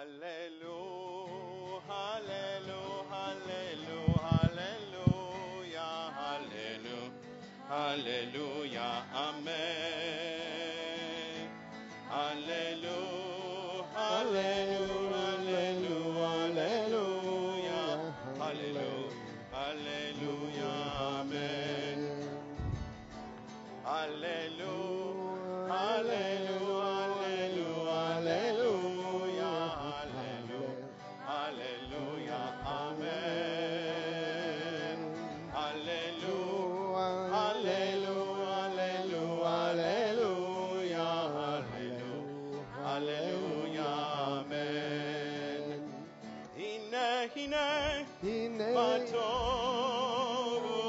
Hallelujah, hallelujah, hallelujah, hallelujah, hallelujah, hallelujah, amen. Hallelujah, hallelujah, hallelujah, hallelujah, hallelujah, amen. Hallelujah, hallelujah, hallelujah, hallelujah, hallelujah, amen. Hallelujah, hallelujah, hallelujah, hallelujah, hallelujah, amen. Hine, hine, ma tovu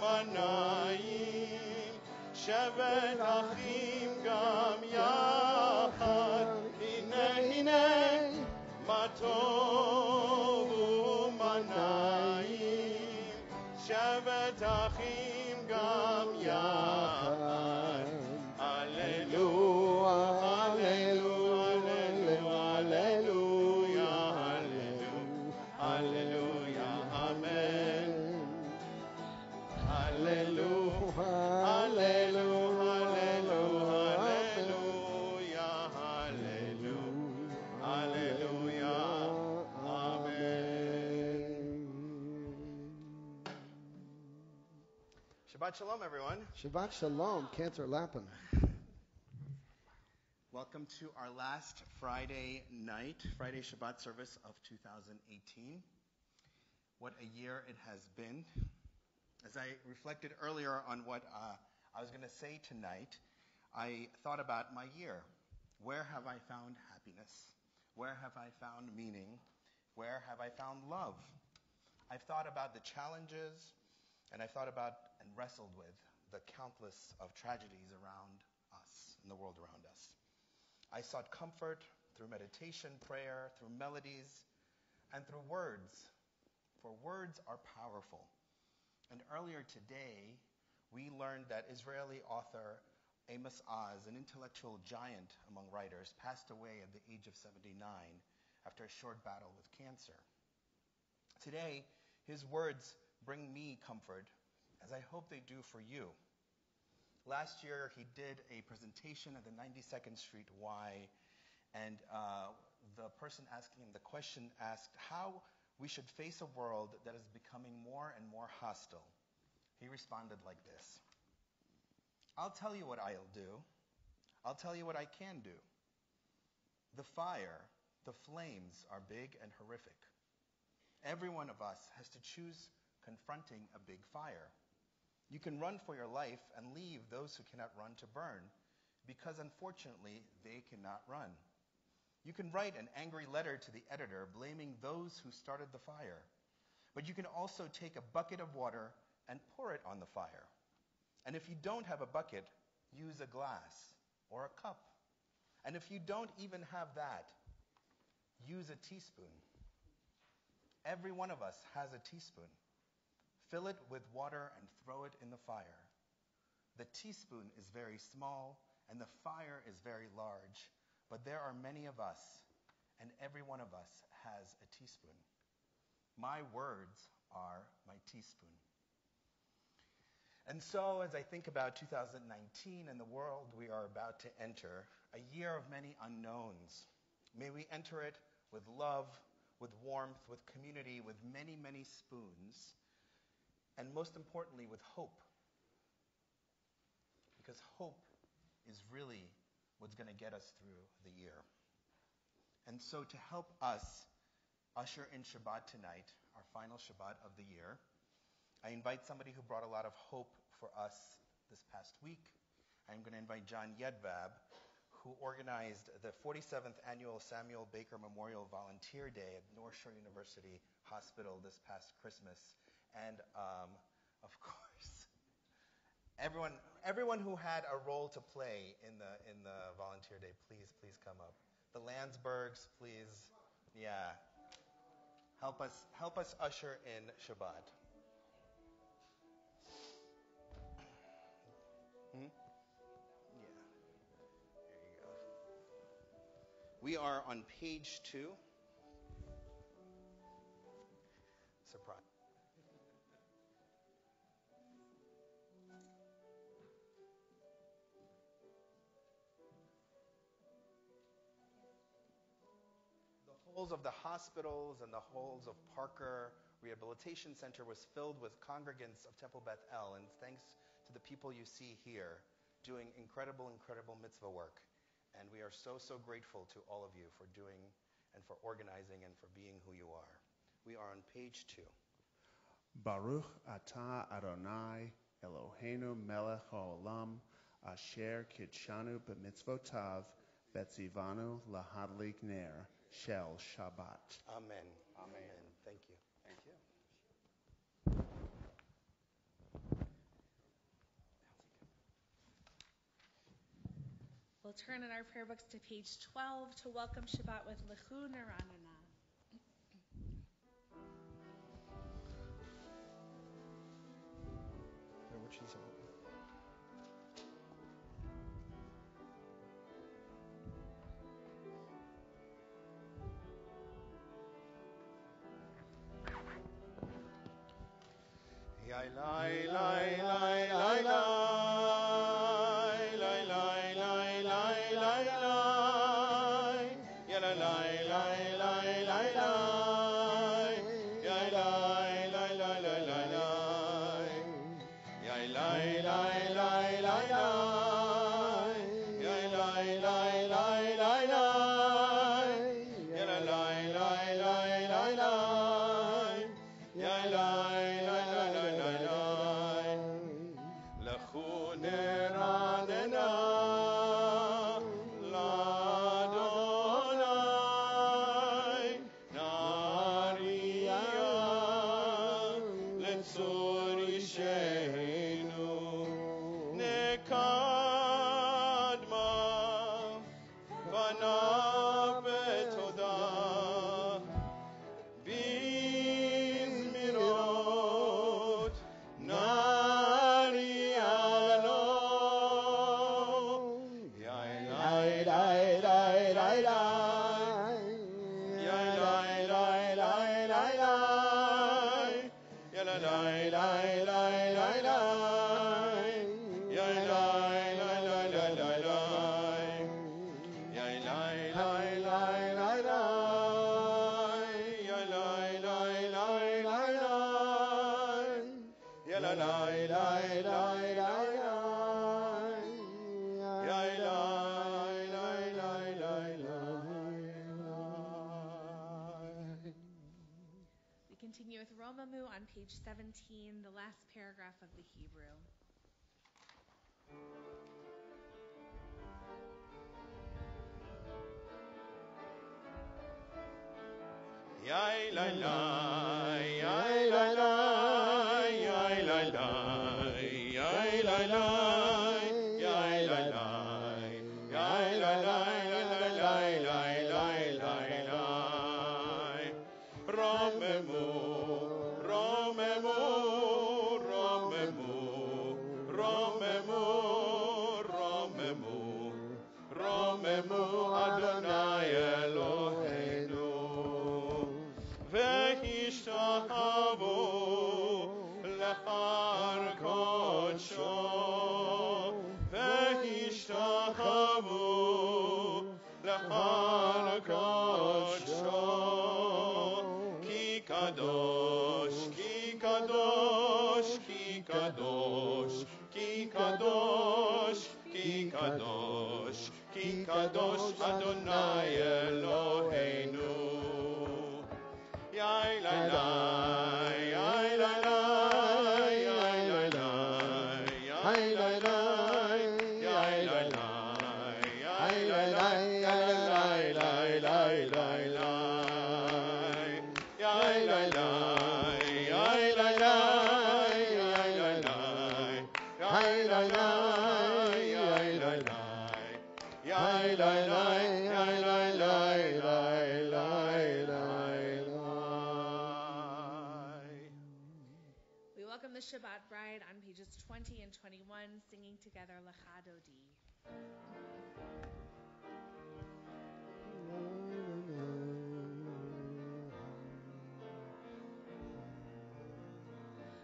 manayim, shevet achim gam yachad. Hine, hine, ma tovu manayim, shevet achim gam yachad. Hallelujah, hallelujah, hallelujah, hallelujah, hallelujah, amen. Hallelujah, hallelujah, hallelujah, hallelujah, hallelujah, amen. Shabbat shalom, everyone. Shabbat shalom, Cantor Lappin. Welcome to our last Friday night, Friday Shabbat service of 2018. What a year it has been. As I reflected earlier on what I was going to say tonight, I thought about my year. Where have I found happiness? Where have I found meaning? Where have I found love? I've thought about the challenges, and I've thought about and wrestled with the countless of tragedies around us, in the world around us. I sought comfort through meditation, prayer, through melodies, and through words, for words are powerful. And earlier today, we learned that Israeli author Amos Oz, an intellectual giant among writers, passed away at the age of 79 after a short battle with cancer. Today, his words bring me comfort, as I hope they do for you. Last year, he did a presentation at the 92nd Street Y, and the person asking him the question asked how we should face a world that is becoming more and more hostile. He responded like this: I'll tell you what I'll do. I'll tell you what I can do. The fire, the flames are big and horrific. Every one of us has to choose confronting a big fire. You can run for your life and leave those who cannot run to burn, because unfortunately they cannot run. You can write an angry letter to the editor blaming those who started the fire. But you can also take a bucket of water and pour it on the fire. And if you don't have a bucket, use a glass or a cup. And if you don't even have that, use a teaspoon. Every one of us has a teaspoon. Fill it with water and throw it in the fire. The teaspoon is very small and the fire is very large. But there are many of us, and every one of us has a teaspoon. My words are my teaspoon. And so, as I think about 2019 and the world we are about to enter, a year of many unknowns, may we enter it with love, with warmth, with community, with many, many spoons, and most importantly, with hope. Because hope is really what's going to get us through the year. And so to help us usher in Shabbat tonight, our final Shabbat of the year, I invite somebody who brought a lot of hope for us this past week. I'm going to invite John Yedvab, who organized the 47th Annual Samuel Baker Memorial Volunteer Day at North Shore University Hospital this past Christmas. And of course, Everyone who had a role to play in the volunteer day, please come up. The Landsbergs, please, yeah, help us usher in Shabbat. Yeah, there you go. We are on page 2 halls of the hospitals and the halls of Parker Rehabilitation Center was filled with congregants of Temple Beth-El, and thanks to the people you see here doing incredible mitzvah work. And we are so grateful to all of you for doing and for organizing and for being who you are. We are on page 2. Baruch atah Adonai Eloheinu melech haolam asher kidshanu b'mitzvotav v'tzivanu lahadlik ner shel Shabbat. Amen. Amen. Thank you. Thank you. We'll turn in our prayer books to page 12 to welcome Shabbat with Lechu Neranana. Continue with Romamu on page 17, the last paragraph of the Hebrew. Kadosh Adonai Eloheinu. Yai lai lai, yai lai lai, yai lai lai, yai lai lai, yai lai lai, yai lai lai, yai lai lai, lai lai, yai lai lai, yai lai lai, yai lai lai, yai lai lai, yai lai lai. Yai lai lai, yai lai lai, lai lai, lai lai. We welcome the Shabbat bride on pages 20 and 21, singing together Lecha Dodi.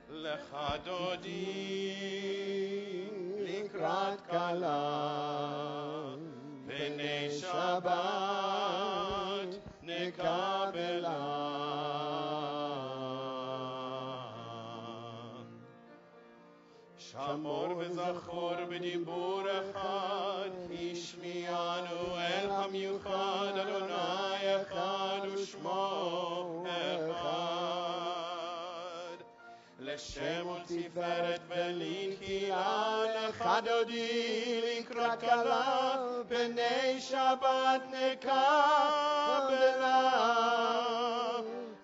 Lecha Dodi likrat kala. B'nei Shabbat, שמור וזכור בדיבור אחד, השמיענו אל המיוחד, אדוני אחד ושמו אחד. לשם ולתפארת ולתהילה, לך דודי לקראת כלה, פני שבת נקבלה.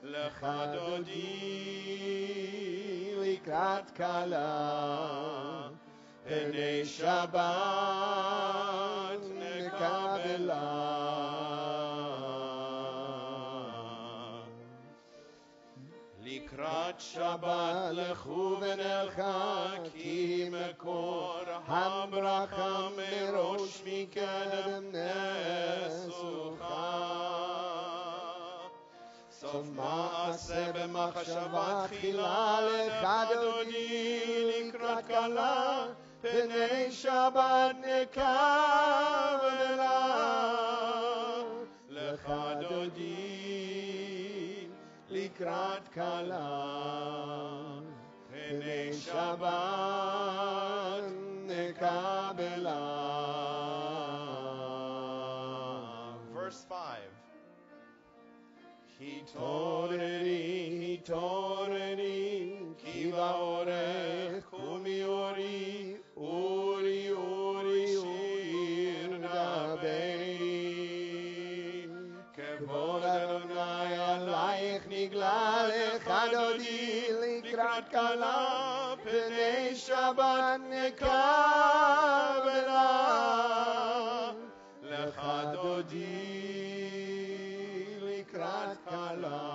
לך דודי לקראת כלה, פני שבת נקבלה. לקראת שבת לכו ונלכה, כי מקור הברכה מראש מקדם נסוכה. סוף מעשה במחשבה תחילה, לך דודי לקראת כלה, פני שבת נקבלה. לך דודי לקראת כלה, פני שבת נקבלה. Verse 5. התעוררי, התעוררי, כי באורך קומי אורי, אורי, אורי, שיר דבי. כבוד אדוני עלייך נגלה, לך דודי לקראת כלה, פני שבת נקבלה. לך דודי לקראת כלה,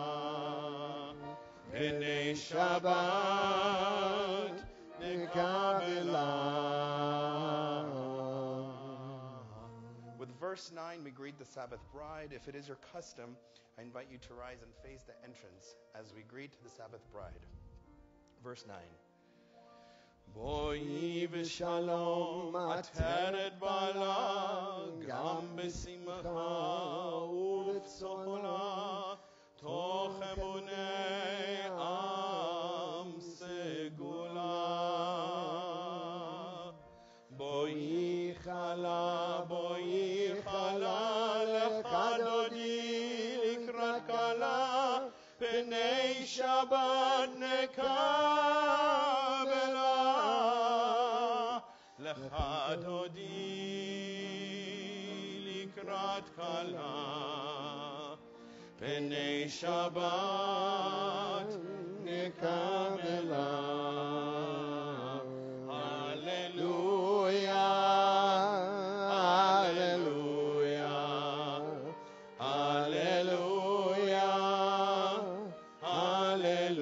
פני שבת נקבלה. With verse 9, we greet the Sabbath bride. If it is your custom, I invite you to rise and face the entrance as we greet the Sabbath bride. Verse 9. בואי בשלום עטרת בעלה, גם בשמחה ובצהלה, תוך אמוני עם סגולה. בואי חלה, בואי חלה, לך דודי לקראת כלה, פני שבת נקבלה. לך דודי לקראת כלה, פני שבת נקבלה. הללויה, הללויה, הללויה, הללויה.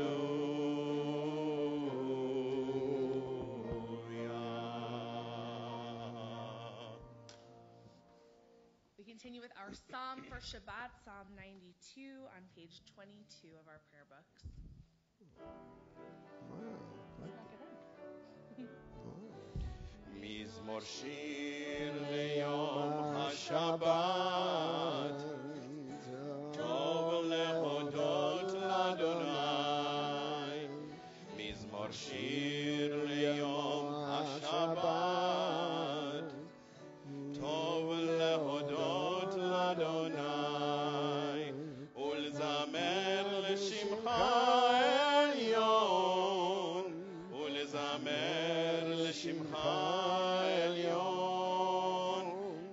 We continue with our psalm for Shabbat, Psalm 92 on page 22 of our prayer books. מזמור שיר ליום השבת, טוב להודות לאדוני. מזמור שיר ליום השבת, טוב להודות לאדוני, ולזמר לשמך עליון, ולזמר לשמך עליון,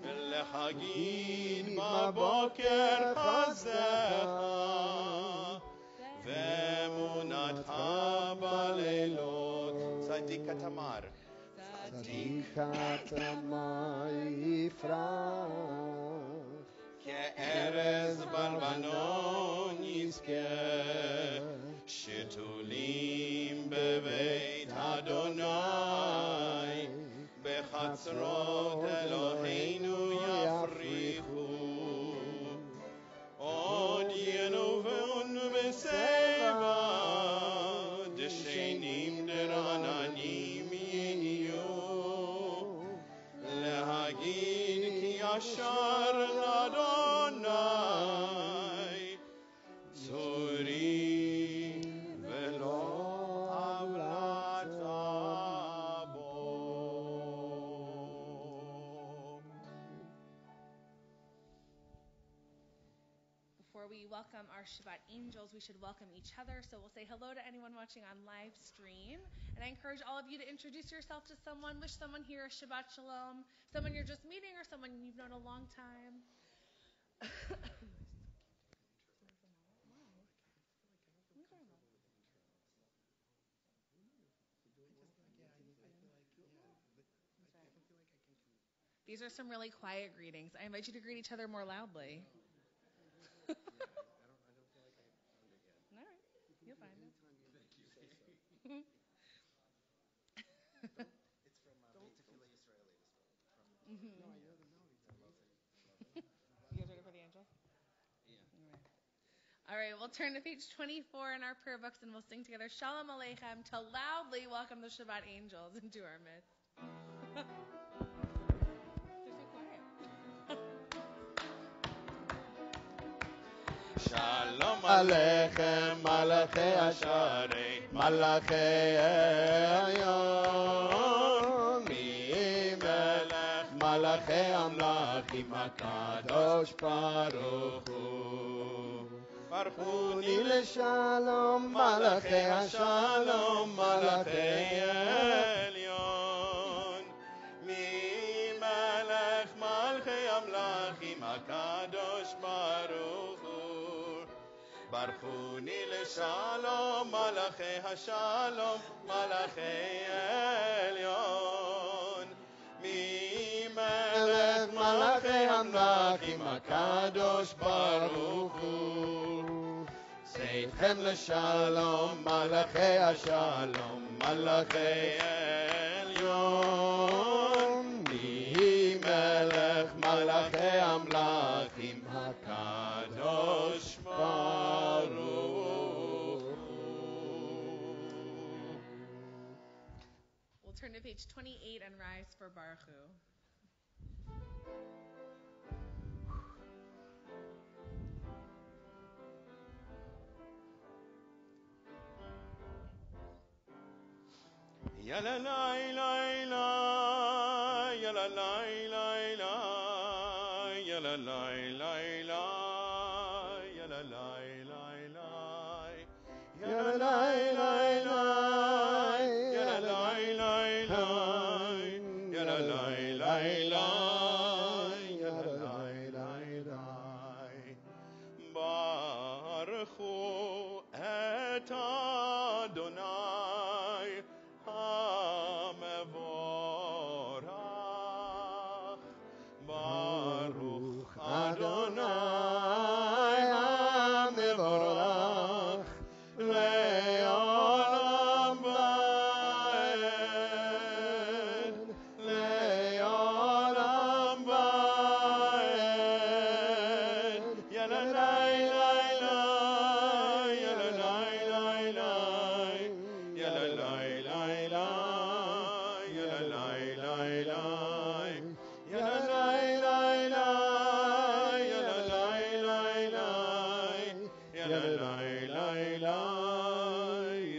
ולהגיד בבוקר חסדך, ואמונתך בלילות. צדיק תמר, צדיק תמר יפרח, כארז בלבנון יזכה, שתולים בבית אדוני, בחצרות אלוהינו יפריחו. עוד ינובון בשיבה, דשנים דרעננים יהיו, להגיד כי ישר לאדוני, welcome our Shabbat angels, we should welcome each other. So we'll say hello to anyone watching on live stream. And I encourage all of you to introduce yourself to someone, wish someone here a Shabbat Shalom, someone you're just meeting or someone you've known a long time. These are some really quiet greetings. I invite you to greet each other more loudly. I don't feel like I found it yet. All right, you'll find it. It's from Beth-El Israeli, this one. No, I know the melody. I love it. You guys ready for the angel? Yeah. All right, we'll turn to page 24 in our prayer books and we'll sing together Shalom Aleichem to loudly welcome the Shabbat angels into our midst. They're so quiet. Shalom Aleichem, Malachei Asharei, Malachei Elyon, Melech, Malachei Amlachim, HaKadosh Baruch Hu. Barchuni leshalom, Malachei Hashalom, Malachei Elyon, Melech, Malachei Amlachim, HaKadosh Baruch Hu. Barchuni leshalom, Malachei Hashalom, Malachei Elyon, Melech Malachei Amlachim, HaKadosh Baruch Hu. Seitchem leshalom, Malachei Hashalom, Malachei Elyon, Melech Malachei Amlachim, HaKadosh Baruch Hu. We'll turn to page 28 and rise for Baruch Hu. Ya la la la la, ya la la la la, ya la la la la, ya la la la la, ya la la la la, ya la la la la, ya la la la la, ya la la la la. Baruch Hu et Adonai HaMevorach. Baruch Adonai HaMevorach le'olam va'ed, le'olam va'ed. Ya la la la la, ya la la la la, ya la la la la, ya la la la la, ya la la la la, ya la la la la, ya la la la la,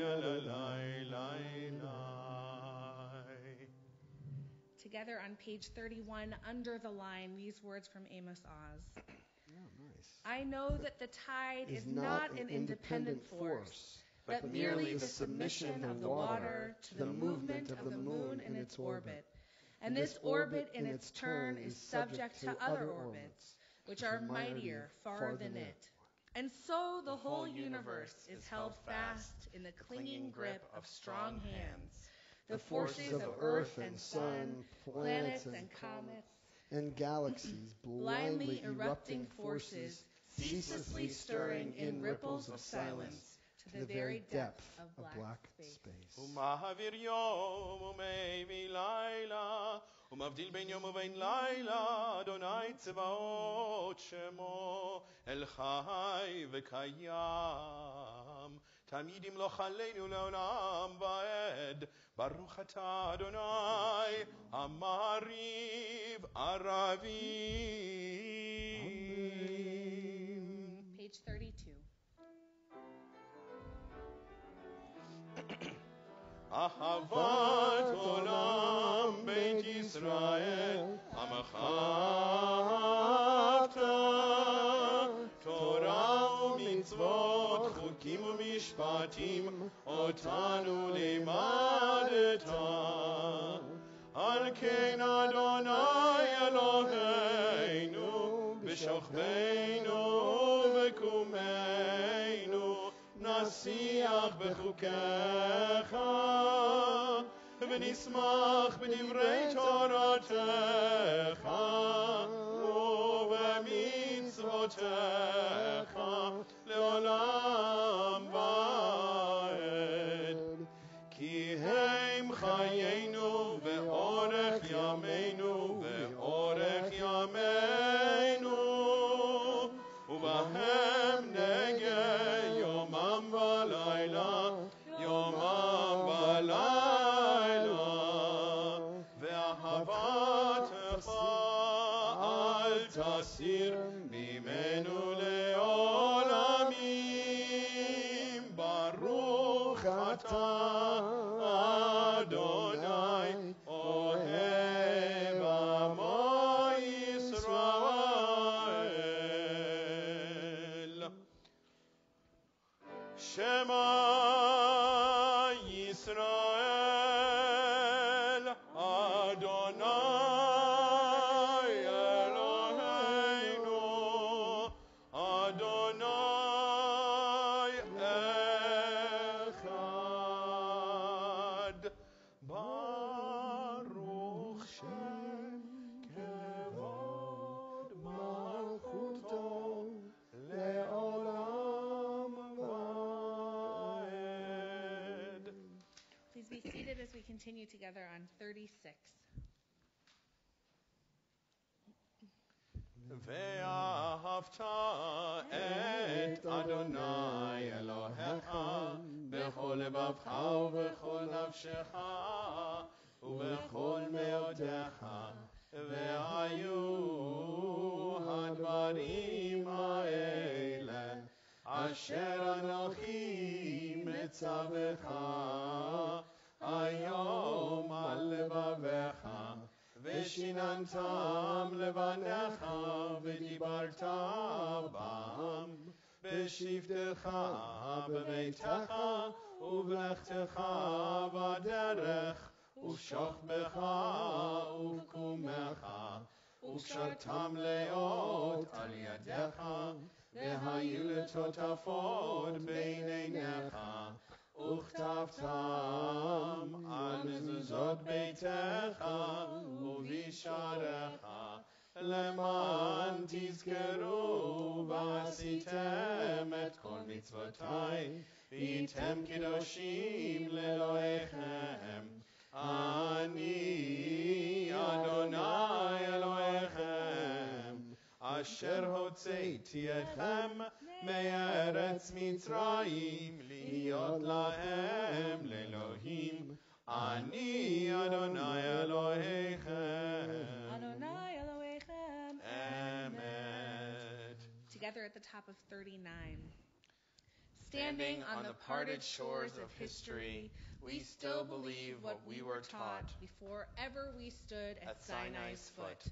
ya la la la la. Together on page 31, under the line, these words from Amos Oz. Oh, nice. I know that the tide is not an independent force, but merely the submission of the water to the movement of the moon in its orbit. And this orbit in its turn is subject to other orbits, which are mightier far than it. And so the whole universe is held fast in the clinging grip of strong hands. The forces of earth and sun, planets and comets, and galaxies, blindly erupting forces, ceaselessly stirring in ripples of silence to the very depth of black space. ומעביר יום ומביא לילה, ומבדיל בין יום ובין לילה, אדוני צבאות שמו, אל חי וקיים. תמיד ימלוך עלינו לעולם ועד, ברוך אתה אדוני, המעריב ערבים. Page 32. אהבת עולם בית ישראל, עמך אהבת, תורה משרתים אותנו לימדת. על כן אדוני אלוהינו בשוכבנו ובקומנו נשיח בחוקיך ונשמח בדברי תורתך ובמצוותיך לעולם ועד. כי הם חיינו ואורך ימינו ואורך ימינו ובהם נגע יומם ולילה יומם ולילה ואהבתך אל תסיר ממנו לעולמים. ברוך אתה אדוני אוהב עמו ישראל. שמע ישראל אדוני אלוהינו אדוני אחד. ברוך שם כבוד מלכותו לעולם ועד. Please be seated as we continue together on 36. ואהבת את אדוני אלוהיך בכל לבבך ובכל נפשך ובכל מאודיך. והיו הדברים האלה אשר אנוכי מצווך היום על לבביך ושיננתם לבניך ודיברת בם בשבתך בביתך ובלכתך בדרך ובשוכבך ובקומך וקשרתם להיות על ידיך והיו לטוטפות בין עיניך וכתבתם על מזוזות ביתך ובשעריך למען תזכרו ועשיתם את כל מצוותי והייתם קדושים לאלוהיכם. אני אדוני אלוהיכם אשר הוצאתיכם מארץ מצרים להיות להם לאלוהים. אני אדוני אלוהיכם. Adonai Elohechem. Amen. Together at the top of 39. Standing on the parted shores of history, we still believe what we were taught before ever we stood at Sinai's foot,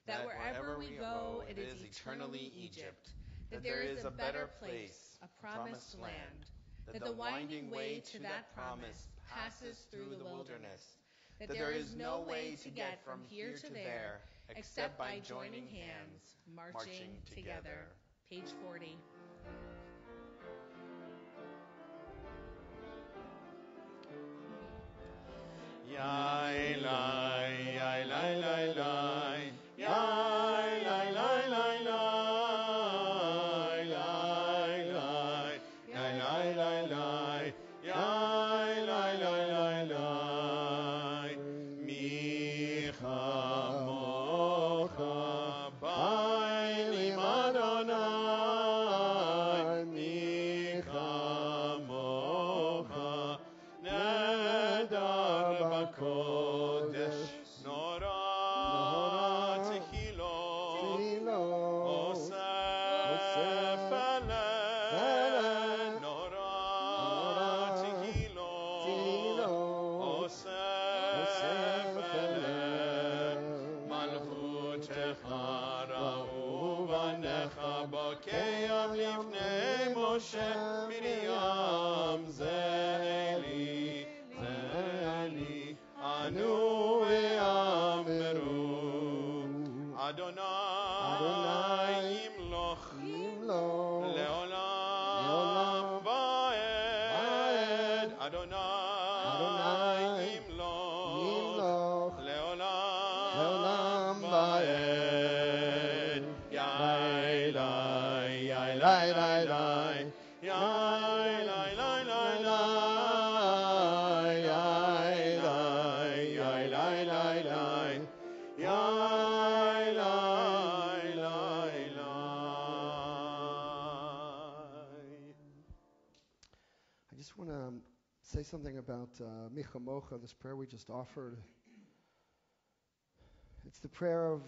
that wherever we go, it is eternally Egypt, that there is a better place, a promised land, that the winding way to that promise passes through the wilderness, that there is no way to get from here to there except by joining hands, marching together. Page 40. Yai lai, yai lai lai lai, yai lai lai lai lai, yai lai, yai lai lai lai, yai lai lai lai lai. Micha mocha bailim Adonai, micha mocha nedar b'kodesh nora tehilo osef elen nora tehilo osef elen malchutecha ra'u banecha bokeam lifnei Moshe, Miriam, Zeli, Zeli, Anu ve'amru, Adonai Yimloch, Leolam Vaed, Adonai Yimloch, Leolam Vaed, Yai Lai, Yai Lai Lai Lai, Yai Lai Lai Lai Lai, Yai Lai, Yai Lai Lai Lai, Yai Lai Lai Lai. I just want to say something about Michamocha, this prayer we just offered. It's the prayer of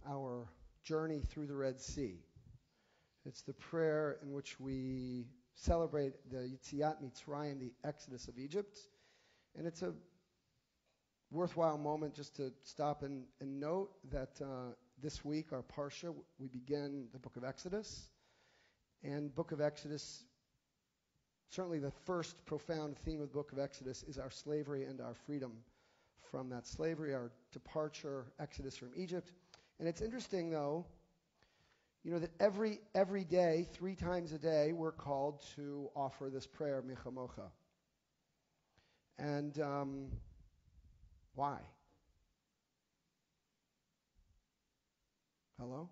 our journey through the Red Sea. It's the prayer in which we celebrate the Yetziat Mitzrayim, the Exodus of Egypt. And it's a worthwhile moment just to stop and note that this week, our Parsha, we begin the book of Exodus. And book of Exodus, certainly the first profound theme of the book of Exodus is our slavery and our freedom from that slavery, our departure, Exodus from Egypt. And it's interesting, though, that every day, 3 times a day, we're called to offer this prayer, Michamocha. And why? Hello?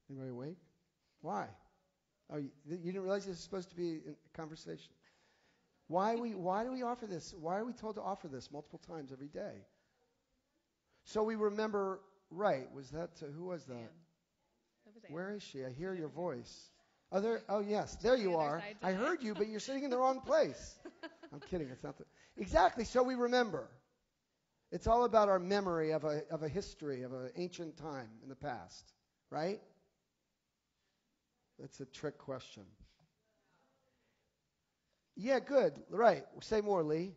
Anybody awake? Why? Oh, you didn't realize this is supposed to be a conversation. Why do we offer this? Why are we told to offer this multiple times every day? So we remember, right, was that, who was that? Where is she? I hear your voice. Oh, yes, there you are. I heard you, but you're sitting in the wrong place. I'm kidding. It's not exactly. So we remember. It's all about our memory of a history, of an ancient time in the past, right? That's a trick question. Yeah, good. Right. Say more, Lee.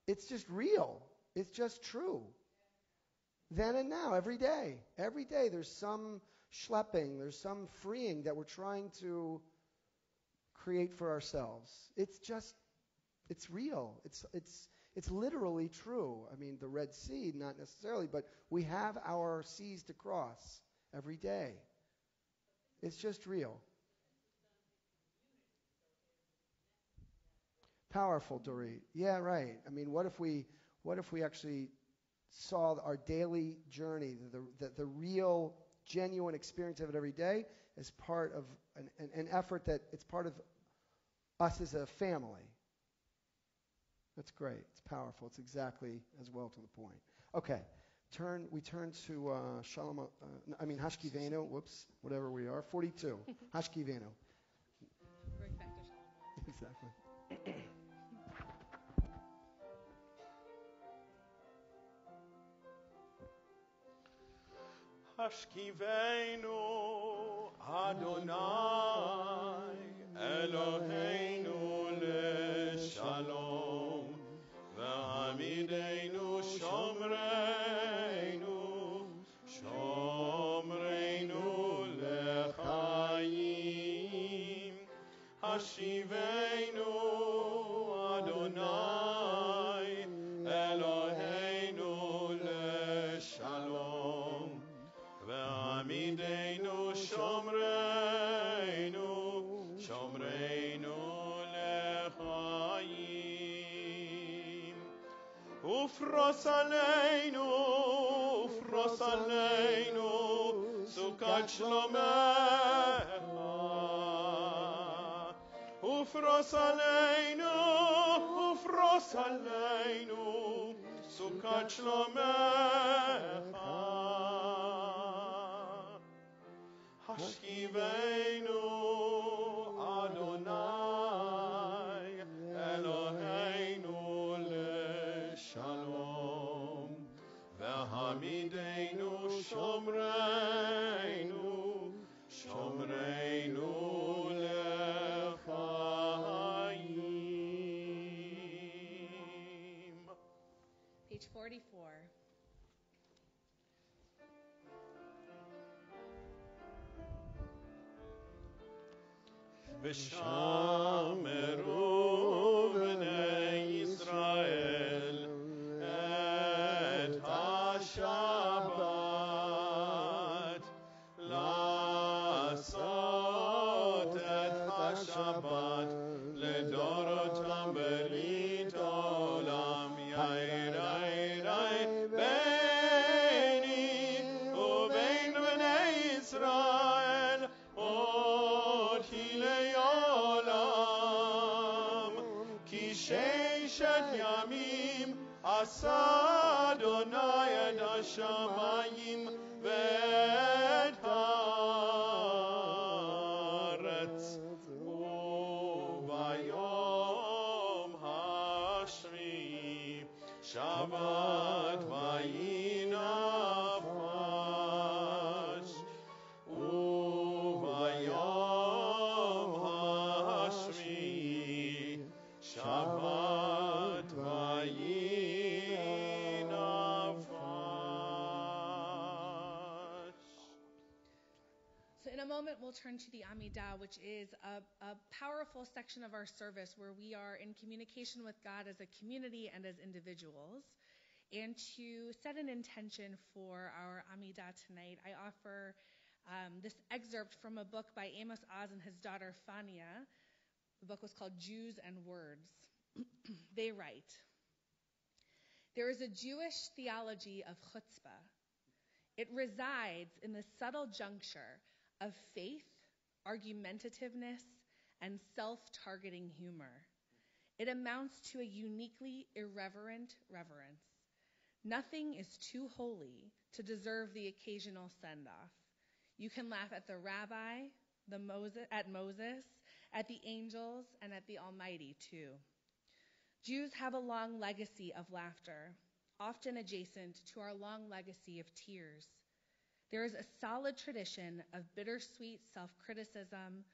It's just real. It's just true. Then and now, every day. Every day there's some schlepping, there's some freeing that we're trying to create for ourselves. It's real. It's literally true. I mean, the Red Sea, not necessarily, but we have our seas to cross every day. It's just real. Powerful, Dorit. Yeah, right. I mean, what if we actually saw our daily journey, the real, genuine experience of it every day as part of an effort that it's part of us as a family. That's great. It's powerful. It's exactly as well to the point. Okay. We turn to Hashkivenu. Whoops. Whatever we are. 42. Hashkivenu. Right back to Shalom. Exactly. Hashkivenu Adonai Eloheinu leShalom V'hamidenu Shomreinu leChayim Hashivenu Adonai Eloheinu leShalom V'hamidenu Shomreinu leChayim Ufros aleinu Sukat Shlomecha Ufros aleinu Sukat Shlomecha Hashkivenu Adonai Eloheinu leShalom V'hamidenu Shomreinu leChayim ושמרו בני ישראל את השבת, לעשות את השבת לדורותם ברית עולם. יאיר ביני ובין בני ישראל עוד לעולם, כי ששת ימים עשה אדוני את השמיים ואת הארץ, וביום השביעי שבת וינפש, וביום השביעי שבת וינפש. So in a moment, we'll turn to the Amidah, which is a powerful section of our service where we are in communication with God as a community and as individuals. And to set an intention for our Amidah tonight, I offer this excerpt from a book by Amos Oz and his daughter Fania. The book was called Jews and Words. They write, "There is a Jewish theology of chutzpah. It resides in the subtle juncture of faith, argumentativeness, and self-targeting humor. It amounts to a uniquely irreverent reverence. Nothing is too holy to deserve the occasional send-off. You can laugh at the rabbi, at Moses, at the angels, and at the Almighty too. Jews have a long legacy of laughter, often adjacent to our long legacy of tears. There is a solid tradition of bittersweet self-criticism,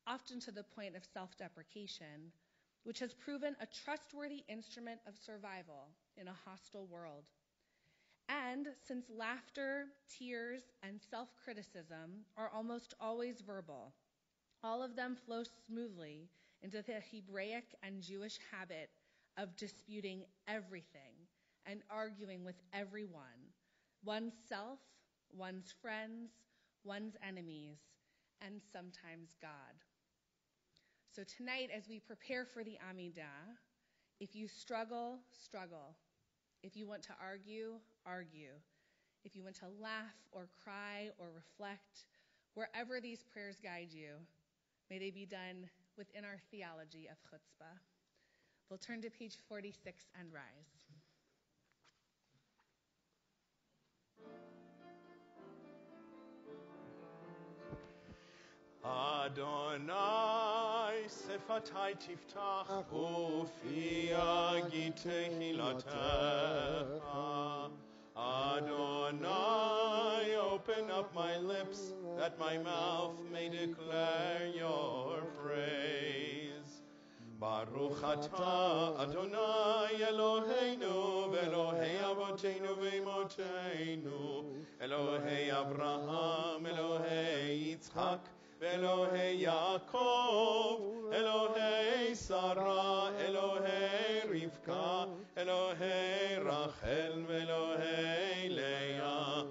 often to the point of self-deprecation, which has proven a trustworthy instrument of survival in a hostile world. And since laughter, tears, and self-criticism are almost always verbal, all of them flow smoothly into the Hebraic and Jewish habit of disputing everything and arguing with everyone, one's self, one's friends, one's enemies, and sometimes God. So tonight, as we prepare for the Amidah, if you struggle, struggle. If you want to argue, argue. If you want to laugh or cry or reflect, wherever these prayers guide you, may they be done within our theology of chutzpah. We'll turn to page 46 and rise. Adonai sefatai tiftach ufi yagi tehilatecha. Adonai, open up my lips that my mouth may declare your praise. Baruch atah Adonai Eloheinu v'Elohei avoteinu v'imotenu, Elohei Abraham, Elohei Yitzchak, Elohei Yaakov, Elohei Sarah, Elohei Rivka, Elohei Rachel, Elohei Leah,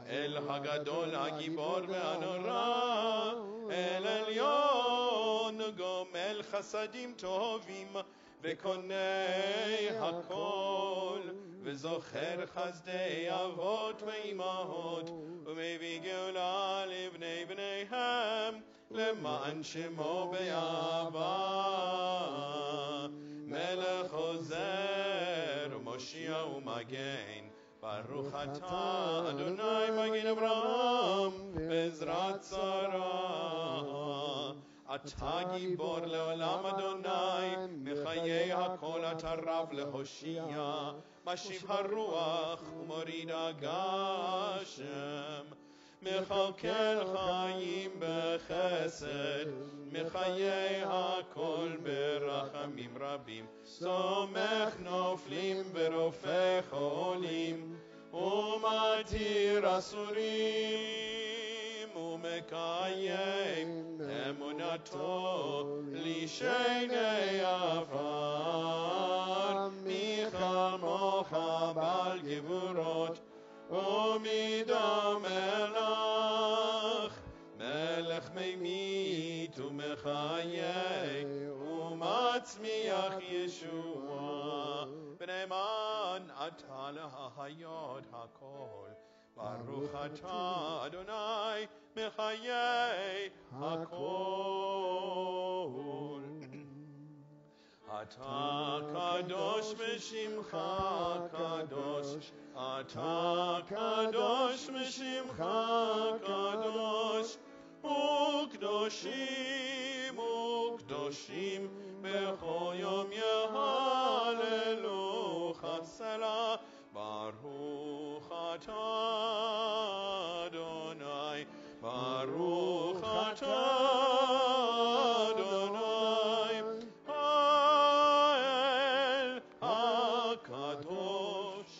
El Hagadol HaGibor ve'Hanora, El Elyon, Gomel Chasadim Tovim, Vekonei Hakol, Vezocher Chazdei Avot ve'Imahot, Umevi Geula Livnei Bneihem, Leman Shemo Be'ava, Melech Ozer, Moshia U'Magen, Baruch Atah Adonai Magen Avraham, Bezrat Sarah. אתה גיבור לעולם אדוני, מחיי הכל אתה רב להושיע, משיב הרוח ומוריד הגשם, מכלכל חיים בחסד, מחיי הכל ברחמים רבים, סומך נופלים ורופא חולים, ומתיר אסורים, ומקיים אמונתו Mechaye umatzmiach Yeshua B'neman ata lahayod hakol Baruch atah Adonai Mechaye hakol Ata kadosh v'shimcha kadosh Ata kadosh v'shimcha kadosh Ukdoshim ukdoshim B'chol yom yehalelucha Selah Baruch atah Adonai Baruch atah Adonai Ha'el HaKadosh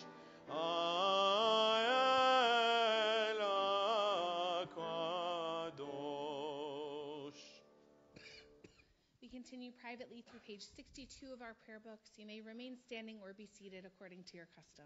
Ha'el HaKadosh. We continue privately through page 62 of our prayer books. You may remain standing or be seated according to your custom.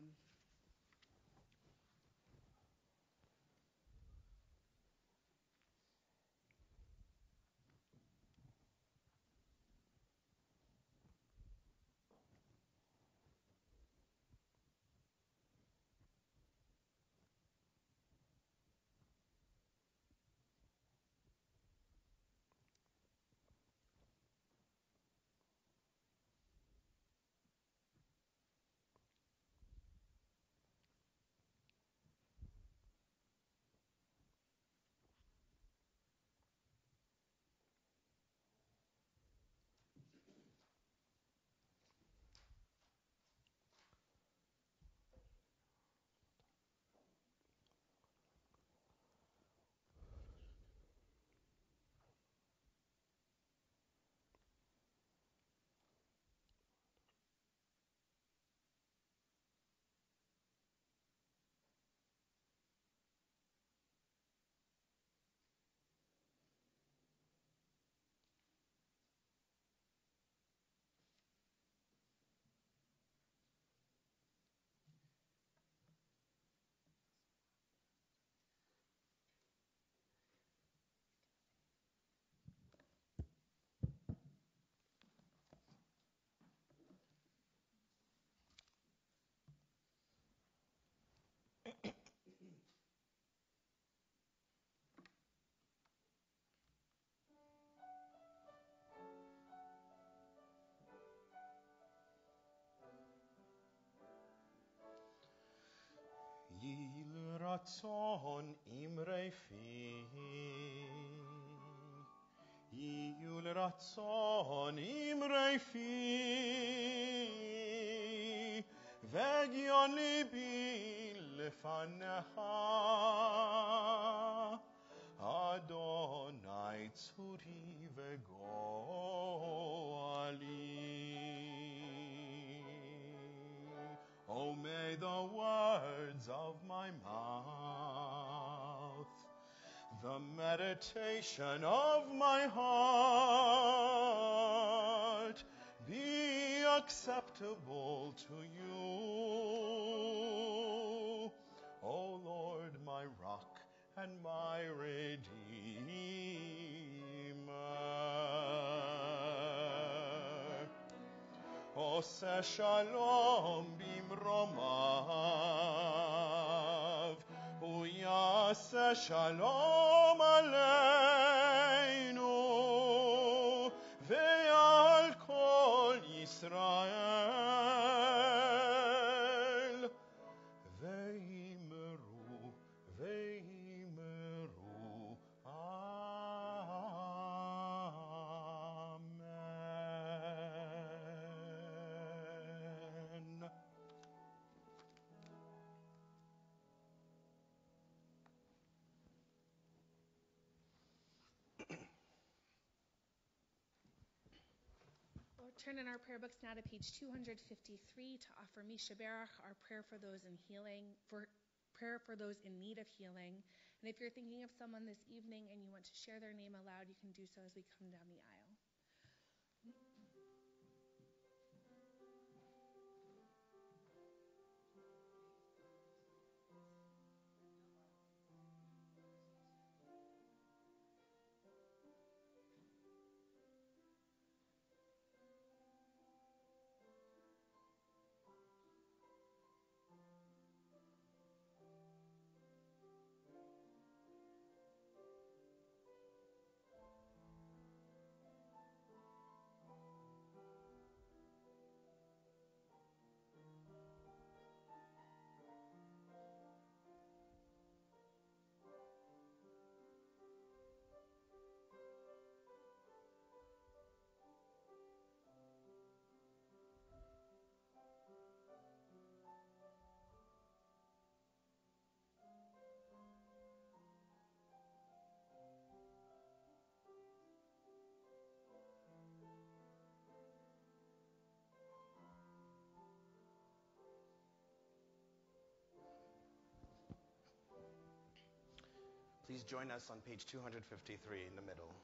Yil ratzon imrei fi Yil ratzon imrei fi V'egyon libi lefanecha Adonai tzuri v'goali Oh, may the words of my mouth, the meditation of my heart be acceptable to you. O Lord, my rock and my redeemer. Oseh shalom bimromav, uyaseh shalom aleinu, ve'al kol Yisrael, ve'imeru, ve'imeru, Amen. We'll turn in our prayer books now to page 253 to offer Misha Berach, our prayer for those in healing, for prayer for those in need of healing. And if you're thinking of someone this evening and you want to share their name aloud, you can do so as we come down the aisle. Please join us on page 253 in the middle.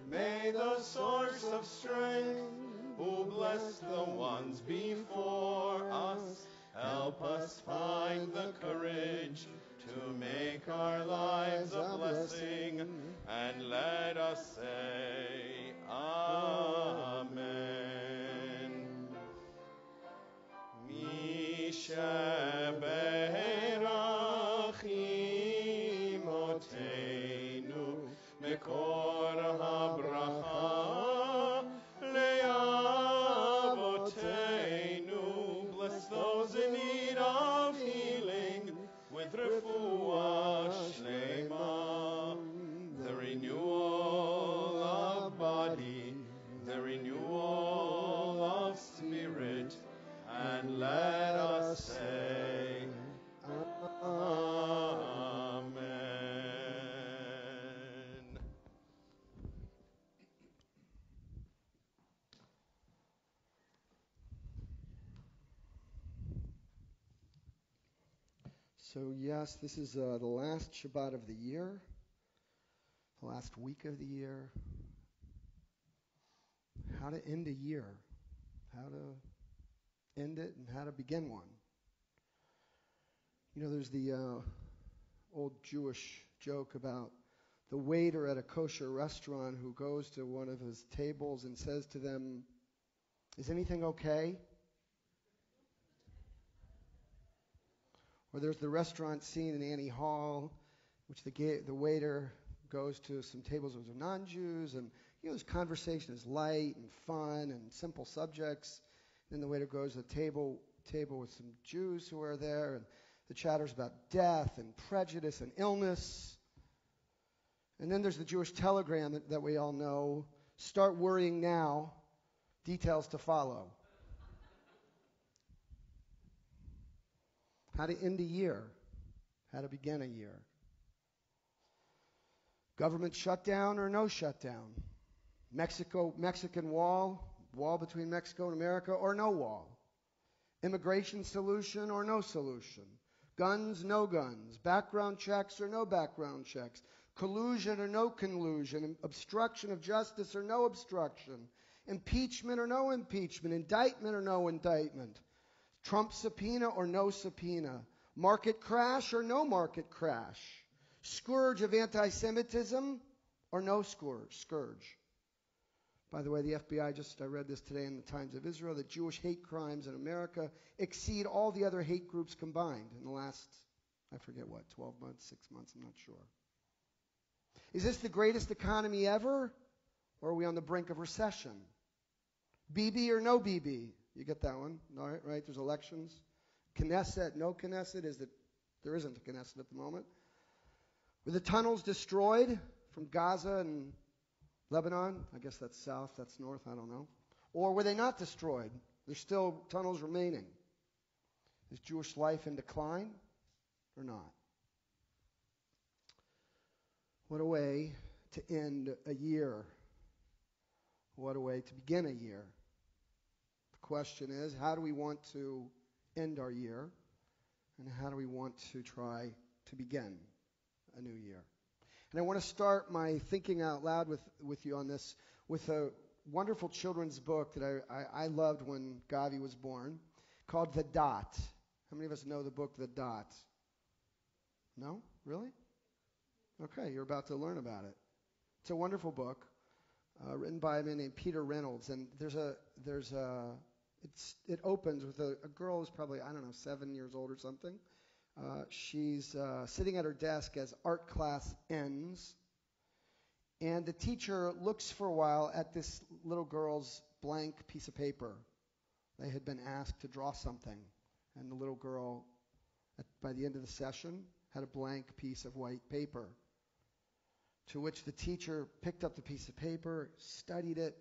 May the source of strength, who bless the ones before us, help us find the courage to make our lives a blessing, and let us say Amen. Mishaberachim Oteinu Mekor habracha le'avoteinu. Bless those in need of healing with refuah shlema, the renewal of body, the renewal of spirit, and let us say Amen. So yes, this is the last Shabbat of the year, the last week of the year. How to end a year, how to end it, and how to begin one. You know, there's the old Jewish joke about the waiter at a kosher restaurant who goes to one of his tables and says to them, "Is anything okay?" Or there's the restaurant scene in Annie Hall, which the waiter goes to some tables with non-Jews, and this conversation is light and fun and simple subjects. Then the waiter goes to the table with some Jews who are there, and the chatter's about death and prejudice and illness. And then there's the Jewish telegram that we all know: start worrying now, details to follow. How to end a year, how to begin a year. Government shutdown or no shutdown? Mexican wall between Mexico and America or no wall? Immigration solution or no solution? Guns, no guns? Background checks or no background checks? Collusion or no collusion? Obstruction of justice or no obstruction? Impeachment or no impeachment? Indictment or no indictment? Trump subpoena or no subpoena? Market crash or no market crash? Scourge of anti-Semitism or no scourge? By the way, the FBI I read this today in the Times of Israel, that Jewish hate crimes in America exceed all the other hate groups combined in the last, 12 months, 6 months, I'm not sure. Is this the greatest economy ever? Or are we on the brink of recession? BB or no BB? You get that one, all right? There's elections. Knesset, no Knesset. There isn't a Knesset at the moment. Were the tunnels destroyed from Gaza and Lebanon? I guess that's south, that's north, I don't know. Or were they not destroyed? There's still tunnels remaining. Is Jewish life in decline or not? What a way to end a year. What a way to begin a year. Question is, how do we want to end our year, and how do we want to try to begin a new year? And I want to start my thinking out loud with you on this with a wonderful children's book that I loved when Gavi was born, called The Dot. How many of us know the book The Dot? No? Really? Okay, you're about to learn about it. It's a wonderful book written by a man named Peter Reynolds, and it opens with a girl who's probably, 7 years old or something. She's sitting at her desk as art class ends, and the teacher looks for a while at this little girl's blank piece of paper. They had been asked to draw something, and the little girl, by the end of the session, had a blank piece of white paper, to which the teacher picked up the piece of paper, studied it,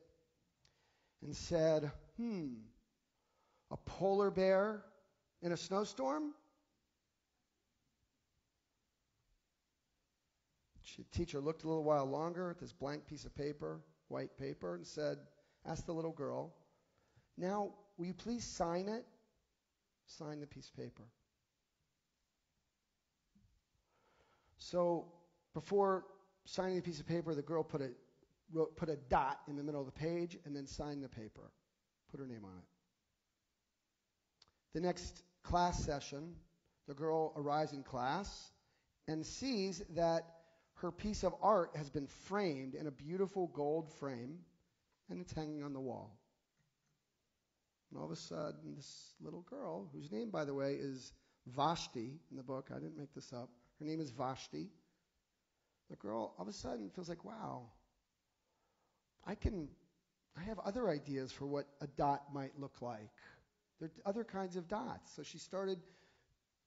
and said, A polar bear in a snowstorm? The teacher looked a little while longer at this blank piece of paper, white paper, and asked the little girl, "Now, will you please sign it?" Sign the piece of paper. So before signing the piece of paper, the girl put a dot in the middle of the page and then signed the paper, put her name on it. The next class session, the girl arrives in class and sees that her piece of art has been framed in a beautiful gold frame, and it's hanging on the wall. And all of a sudden, this little girl, whose name, by the way, is Vashti in the book, I didn't make this up, her name is Vashti. The girl, all of a sudden, feels like, wow, I have other ideas for what a dot might look like. There are other kinds of dots. So she started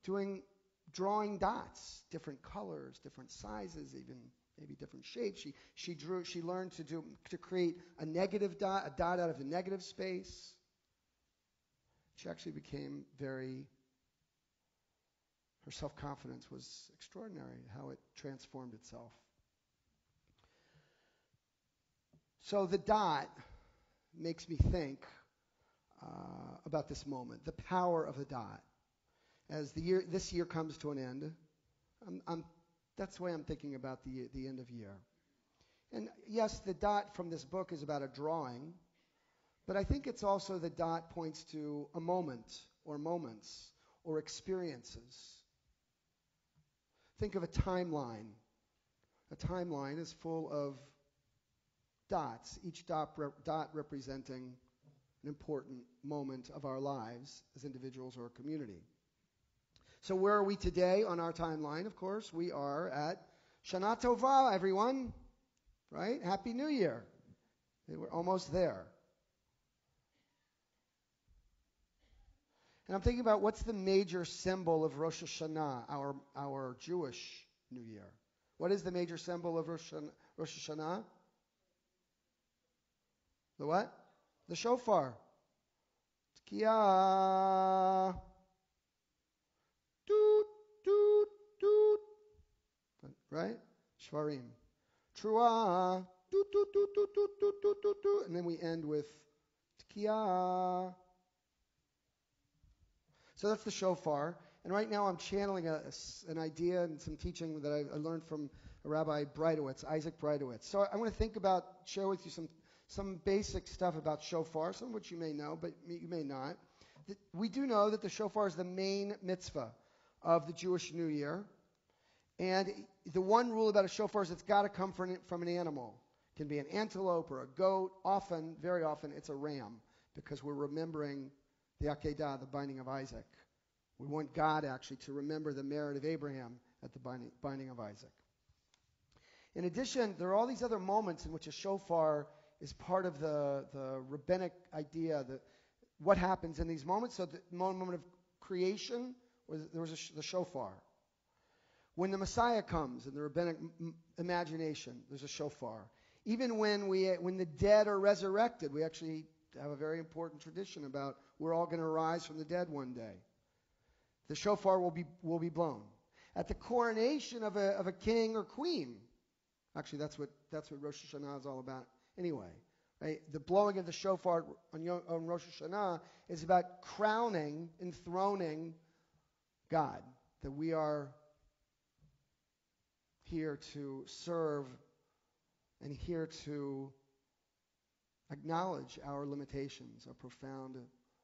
drawing dots, different colors, different sizes, even maybe different shapes. She learned to create a negative dot, a dot out of the negative space. She actually became her self-confidence was extraordinary, how it transformed itself. So the dot makes me think about this moment, the power of the dot. As this year comes to an end, that's the way I'm thinking about the end of year. And yes, the dot from this book is about a drawing, but I think it's also the dot points to a moment or moments or experiences. Think of a timeline. A timeline is full of dots, each dot representing an important moment of our lives as individuals or a community. So where are we today on our timeline? Of course, we are at Shana Tova, everyone. Right? Happy New Year. We're almost there. And I'm thinking about what's the major symbol of Rosh Hashanah, our Jewish New Year. What is the major symbol of Rosh Hashanah? The what? The shofar. Tkiya. Doot, doot, doot. Right? Shvarim. Trua. Doot, doot, doot, doot, doot, doot, doot, doot, doot. And then we end with Tkiya. So that's the shofar. And right now I'm channeling an idea and some teaching that I learned from Rabbi Breitowitz, Isaac Breitowitz. So I want to share with you some basic stuff about shofar, some of which you may know, but you may not. We do know that the shofar is the main mitzvah of the Jewish New Year. And the one rule about a shofar is it's got to come from an animal. It can be an antelope or a goat. Very often, it's a ram, because we're remembering the Akedah, the binding of Isaac. We want God actually to remember the merit of Abraham at the binding of Isaac. In addition, there are all these other moments in which a shofar is part of the rabbinic idea, that what happens in these moments. So the moment of creation, there was the shofar. When the Messiah comes in the rabbinic imagination, there's a shofar. Even when the dead are resurrected, we actually have a very important tradition about we're all going to rise from the dead one day. The shofar will be blown. At the coronation of a king or queen, actually that's what Rosh Hashanah is all about anyway. Right? The blowing of the shofar on Rosh Hashanah is about crowning, enthroning God, that we are here to serve and here to acknowledge our limitations, our profound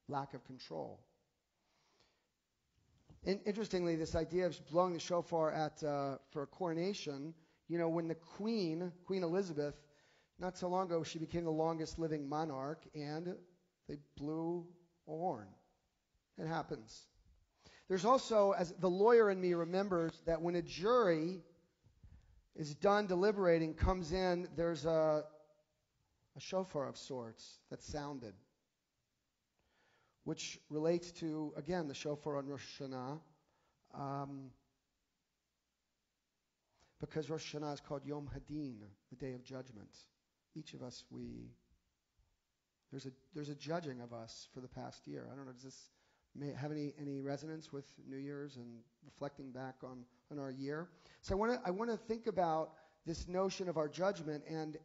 lack of control. And interestingly, this idea of blowing the shofar for a coronation, when the Queen Elizabeth, not so long ago, she became the longest living monarch, and they blew a horn. It happens. There's also, as the lawyer in me remembers, that when a jury is done deliberating, comes in, there's a shofar of sorts that's sounded, which relates to, again, the shofar on Rosh Hashanah, because Rosh Hashanah is called Yom Hadin, the Day of Judgment. Each of us, we There's a judging of us for the past year. I don't know, does this have any resonance with New Year's and reflecting back on our year? So I want to think about this notion of our judgment, and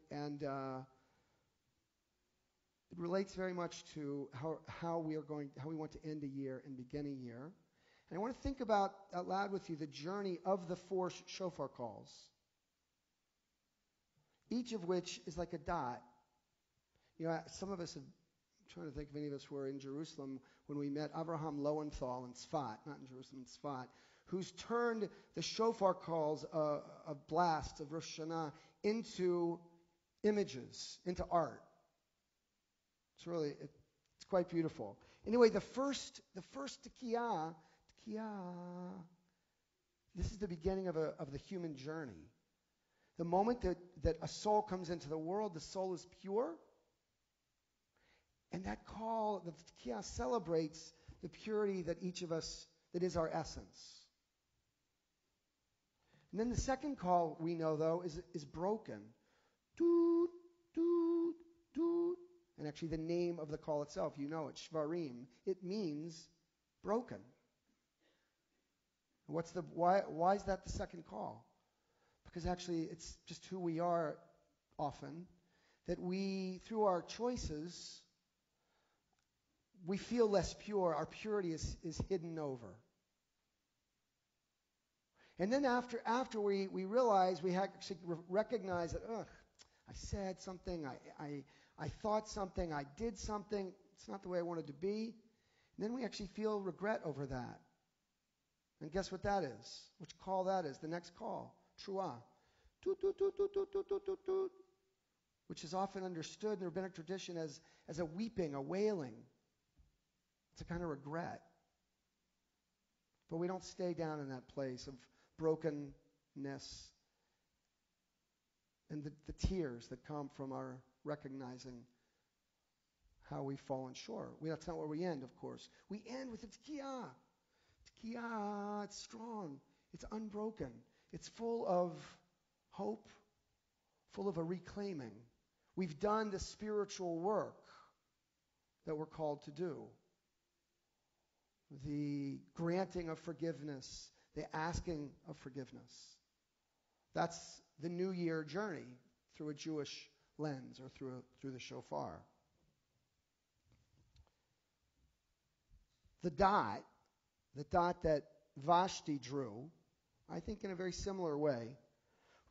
it relates very much to how we want to end a year and begin a year. And I want to think about out loud with you the journey of the 4 shofar calls, each of which is like a dot. Some of us I'm trying to think if any of us were in Jerusalem when we met Avraham Lowenthal in Tzfat, not in Jerusalem, in Tzfat, who's turned the shofar calls of blasts of Rosh Hashanah into images, into art. It's quite beautiful. Anyway, the first Tekiyah, this is the beginning of the human journey. The moment that a soul comes into the world, the soul is pure. And that call, the Tekiyah, celebrates the purity that each of us, that is our essence. And then the second call we know, though, is broken. Doot, doot, doot. And actually the name of the call itself, it, Shvarim. It means broken. Why is that the second call? Because actually it's just who we are often, that we, through our choices, we feel less pure. Our purity is hidden over. And then after we realize, we actually recognize that, I said something, I thought something, I did something, it's not the way I wanted to be. And then we actually feel regret over that. And guess what that is? Which call that is? The next call, Truah. Toot, toot, toot, toot, toot, toot, toot, toot, toot. Which is often understood in the rabbinic tradition as a weeping, a wailing. It's a kind of regret. But we don't stay down in that place of brokenness and the tears that come from our recognizing how we've fallen short. That's not where we end, of course. We end with the Tekiyah. Tekiyah, it's strong. It's unbroken. It's full of hope, full of a reclaiming. We've done the spiritual work that we're called to do. The granting of forgiveness, the asking of forgiveness. That's the New Year journey through a Jewish lens or through the shofar. The dot that Vashti drew, I think in a very similar way,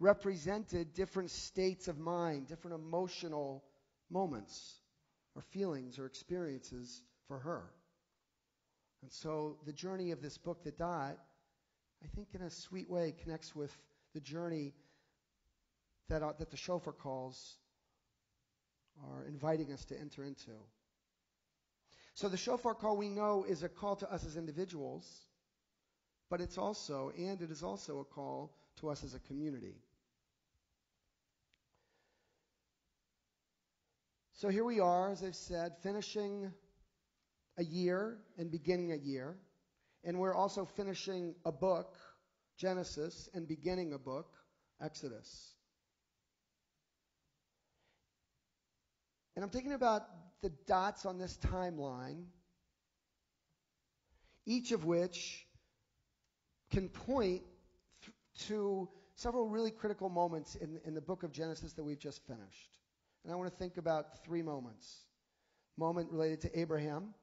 represented different states of mind, different emotional moments or feelings or experiences for her. And so the journey of this book, The Dot, I think in a sweet way connects with the journey that the shofar calls are inviting us to enter into. So the shofar call, we know, is a call to us as individuals, but it is also a call to us as a community. So here we are, as I've said, finishing a year and beginning a year. And we're also finishing a book, Genesis, and beginning a book, Exodus. And I'm thinking about the dots on this timeline, each of which can point to several really critical moments in the book of Genesis that we've just finished. And I want to think about 3 moments. A moment related to Abraham,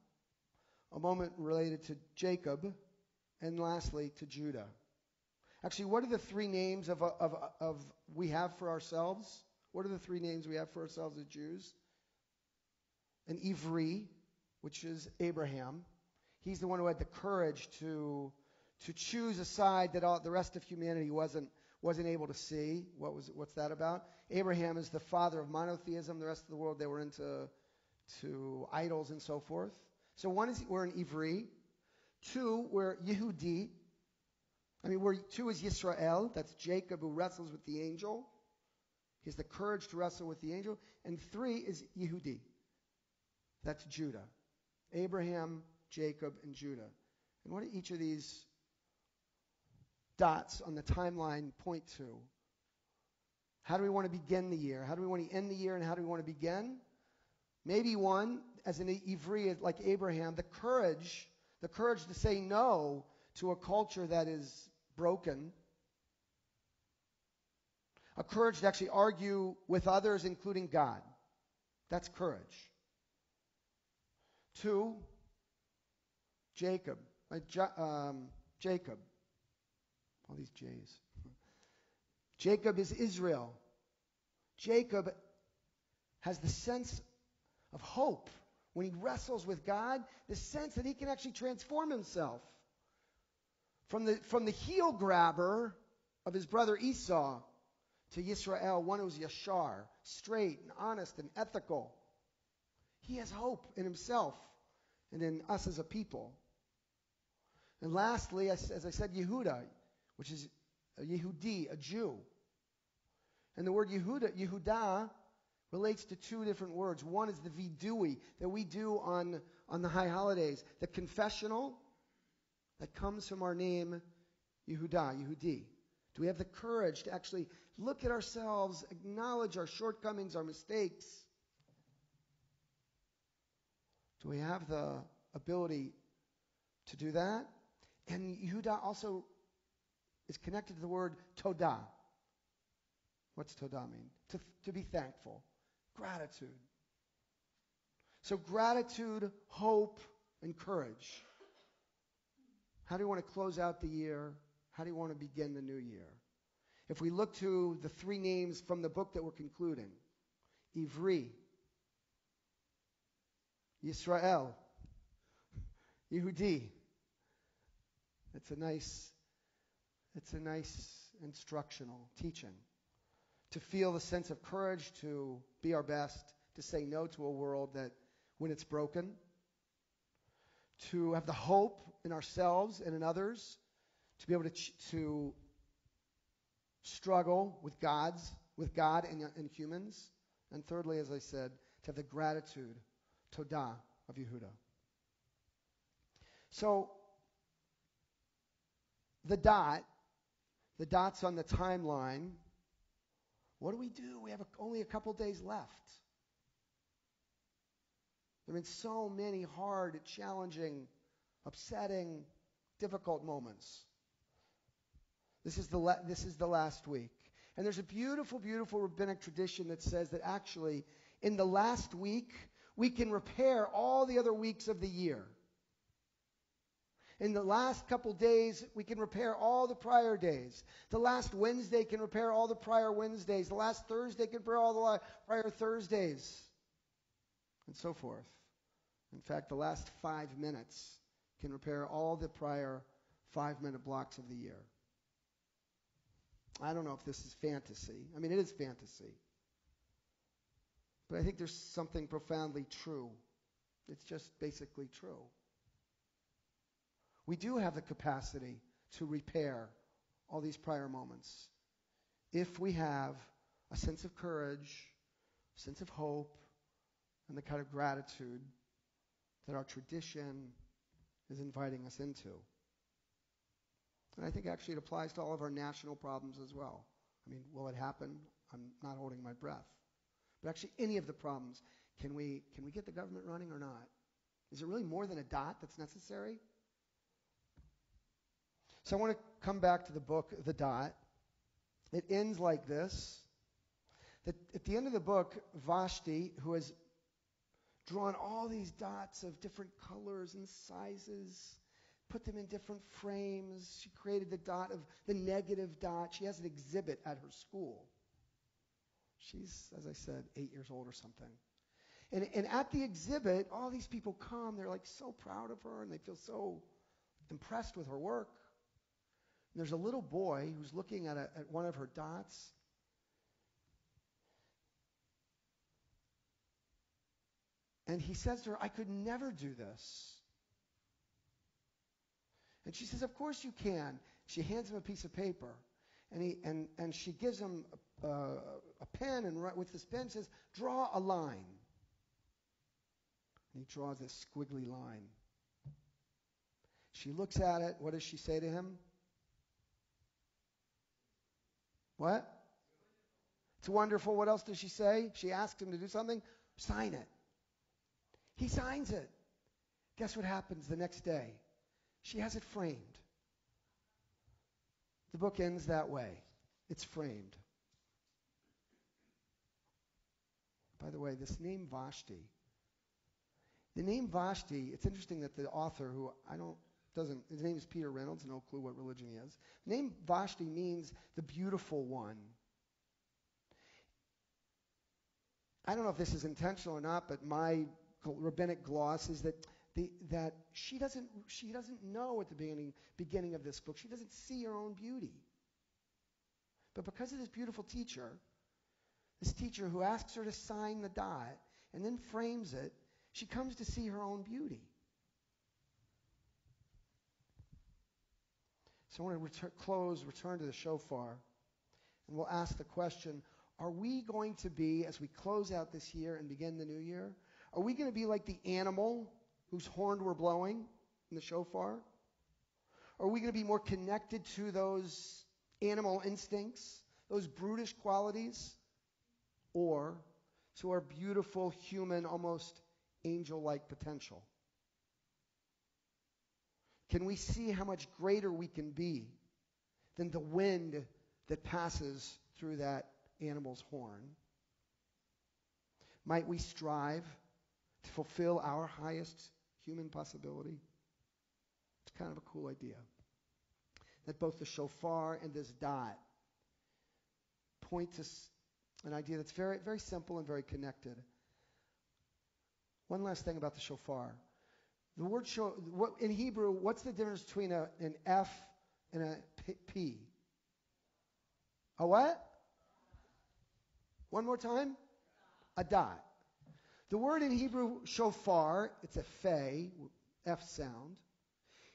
a moment related to Jacob, and lastly to Judah. Actually, what are the 3 names of we have for ourselves? What are the 3 names we have for ourselves as Jews? An Ivri, which is Abraham. He's the one who had the courage to choose a side that the rest of humanity wasn't able to see. What's that about? Abraham is the father of monotheism. The rest of the world, they were into idols and so forth. So one is we're an Ivri. 2, we're Yehudi. 2 is Yisrael. That's Jacob, who wrestles with the angel. He has the courage to wrestle with the angel. And 3 is Yehudi. That's Judah. Abraham, Jacob, and Judah. And what do each of these dots on the timeline point to? How do we want to begin the year? How do we want to end the year? And how do we want to begin? Maybe one, as an Ivri, like Abraham, the courage to say no to a culture that is broken. A courage to actually argue with others, including God. That's courage. 2, Jacob. Jacob. All these J's. Jacob is Israel. Jacob has the sense of hope when he wrestles with God, the sense that he can actually transform himself from the heel grabber of his brother Esau to Yisrael, one who's yashar, straight and honest and ethical. He has hope in himself and in us as a people. And lastly, as I said, Yehuda, which is a Yehudi, a Jew. And the word Yehudah, relates to 2 different words. One is the vidui that we do on the high holidays. The confessional that comes from our name, Yehudah, Yehudi. Do we have the courage to actually look at ourselves, acknowledge our shortcomings, our mistakes? Do we have the ability to do that? And Yehudah also is connected to the word Todah. What's Todah mean? To be thankful. Gratitude. So gratitude, hope, and courage. How do you want to close out the year? How do you want to begin the new year? If we look to the 3 names from the book that we're concluding, Ivri, Yisrael, Yehudi. It's a nice instructional teaching. To feel the sense of courage, to be our best, to say no to a world that, when it's broken, to have the hope in ourselves and in others, to be able to struggle with God and humans, and thirdly, as I said, to have the gratitude, Todah, of Yehuda. So, the dots on the timeline. What do? We have only a couple days left. There have been so many hard, challenging, upsetting, difficult moments. This is the last week. And there's a beautiful, beautiful rabbinic tradition that says that actually, in the last week, we can repair all the other weeks of the year. In the last couple days, we can repair all the prior days. The last Wednesday can repair all the prior Wednesdays. The last Thursday can repair all the prior Thursdays. And so forth. In fact, the last 5 minutes can repair all the prior 5-minute blocks of the year. I don't know if this is fantasy. I mean, it is fantasy. But I think there's something profoundly true. It's just basically true. We do have the capacity to repair all these prior moments if we have a sense of courage, a sense of hope, and the kind of gratitude that our tradition is inviting us into. And I think actually it applies to all of our national problems as well. I mean, will it happen? I'm not holding my breath. But actually any of the problems, can we get the government running or not? Is it really more than a dot that's necessary? So I want to come back to the book, The Dot. It ends like this. That at the end of the book, Vashti, who has drawn all these dots of different colors and sizes, put them in different frames. She created the negative dot. She has an exhibit at her school. She's, as I said, 8 years old or something. And at the exhibit, all these people come. They're like so proud of her, and they feel so impressed with her work. And there's a little boy who's looking at one of her dots. And he says to her, "I could never do this." And she says, "Of course you can." She hands him a piece of paper. And she gives him a pen, and with this pen says, "Draw a line." And he draws this squiggly line. She looks at it. What does she say to him? What? It's wonderful. What else does she say? She asks him to do something. Sign it. He signs it. Guess what happens the next day? She has it framed. The book ends that way. It's framed. By the way, this name Vashti, it's interesting that the author, his name is Peter Reynolds, no clue what religion he is. The name Vashti means the beautiful one. I don't know if this is intentional or not, but my rabbinic gloss is that she doesn't know at the beginning of this book. She doesn't see her own beauty. But because of this beautiful teacher, this teacher who asks her to sign the dot and then frames it, she comes to see her own beauty. So I want to return to the shofar, and we'll ask the question, are we going to be, as we close out this year and begin the new year, are we going to be like the animal whose horn we're blowing in the shofar? Or are we going to be more connected to those animal instincts, those brutish qualities, or to our beautiful, human, almost angel-like potential? Can we see how much greater we can be than the wind that passes through that animal's horn? Might we strive to fulfill our highest human possibility? It's kind of a cool idea. That both the shofar and this dot point to an idea that's very, very simple and very connected. One last thing about the shofar. The word in Hebrew, what's the difference between an F and a P? A what? One more time? A dot. The word in Hebrew, shofar, it's a fe, F sound.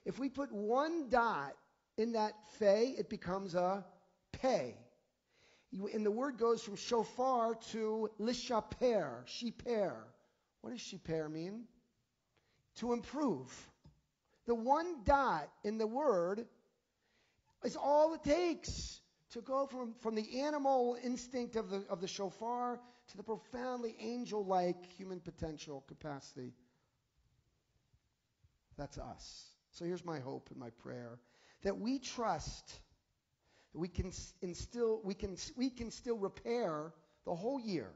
If we put one dot in that fe, it becomes a pei. And the word goes from shofar to lishaper, shiper. What does shiper mean? To improve. The one dot in the word is all it takes to go from the animal instinct of the shofar to the profoundly angel-like human potential capacity. That's us. So here's my hope and my prayer, that we trust that we can still repair the whole year,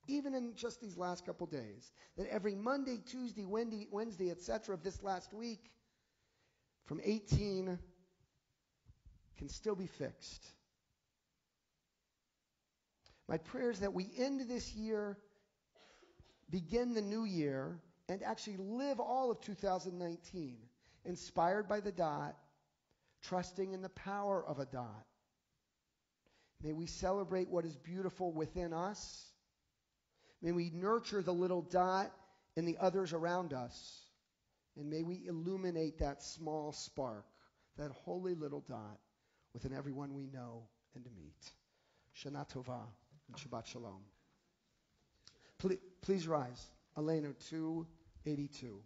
even in just these last couple days, that every Monday, Tuesday, Wednesday, etc. of this last week from 18 can still be fixed. My prayer is that we end this year, begin the new year, and actually live all of 2019 inspired by the dot, trusting in the power of a dot. May we celebrate what is beautiful within us. May we nurture the little dot and the others around us. And may we illuminate that small spark, that holy little dot, within everyone we know and meet. Shana Tova and Shabbat Shalom. Please rise. Aleinu 282.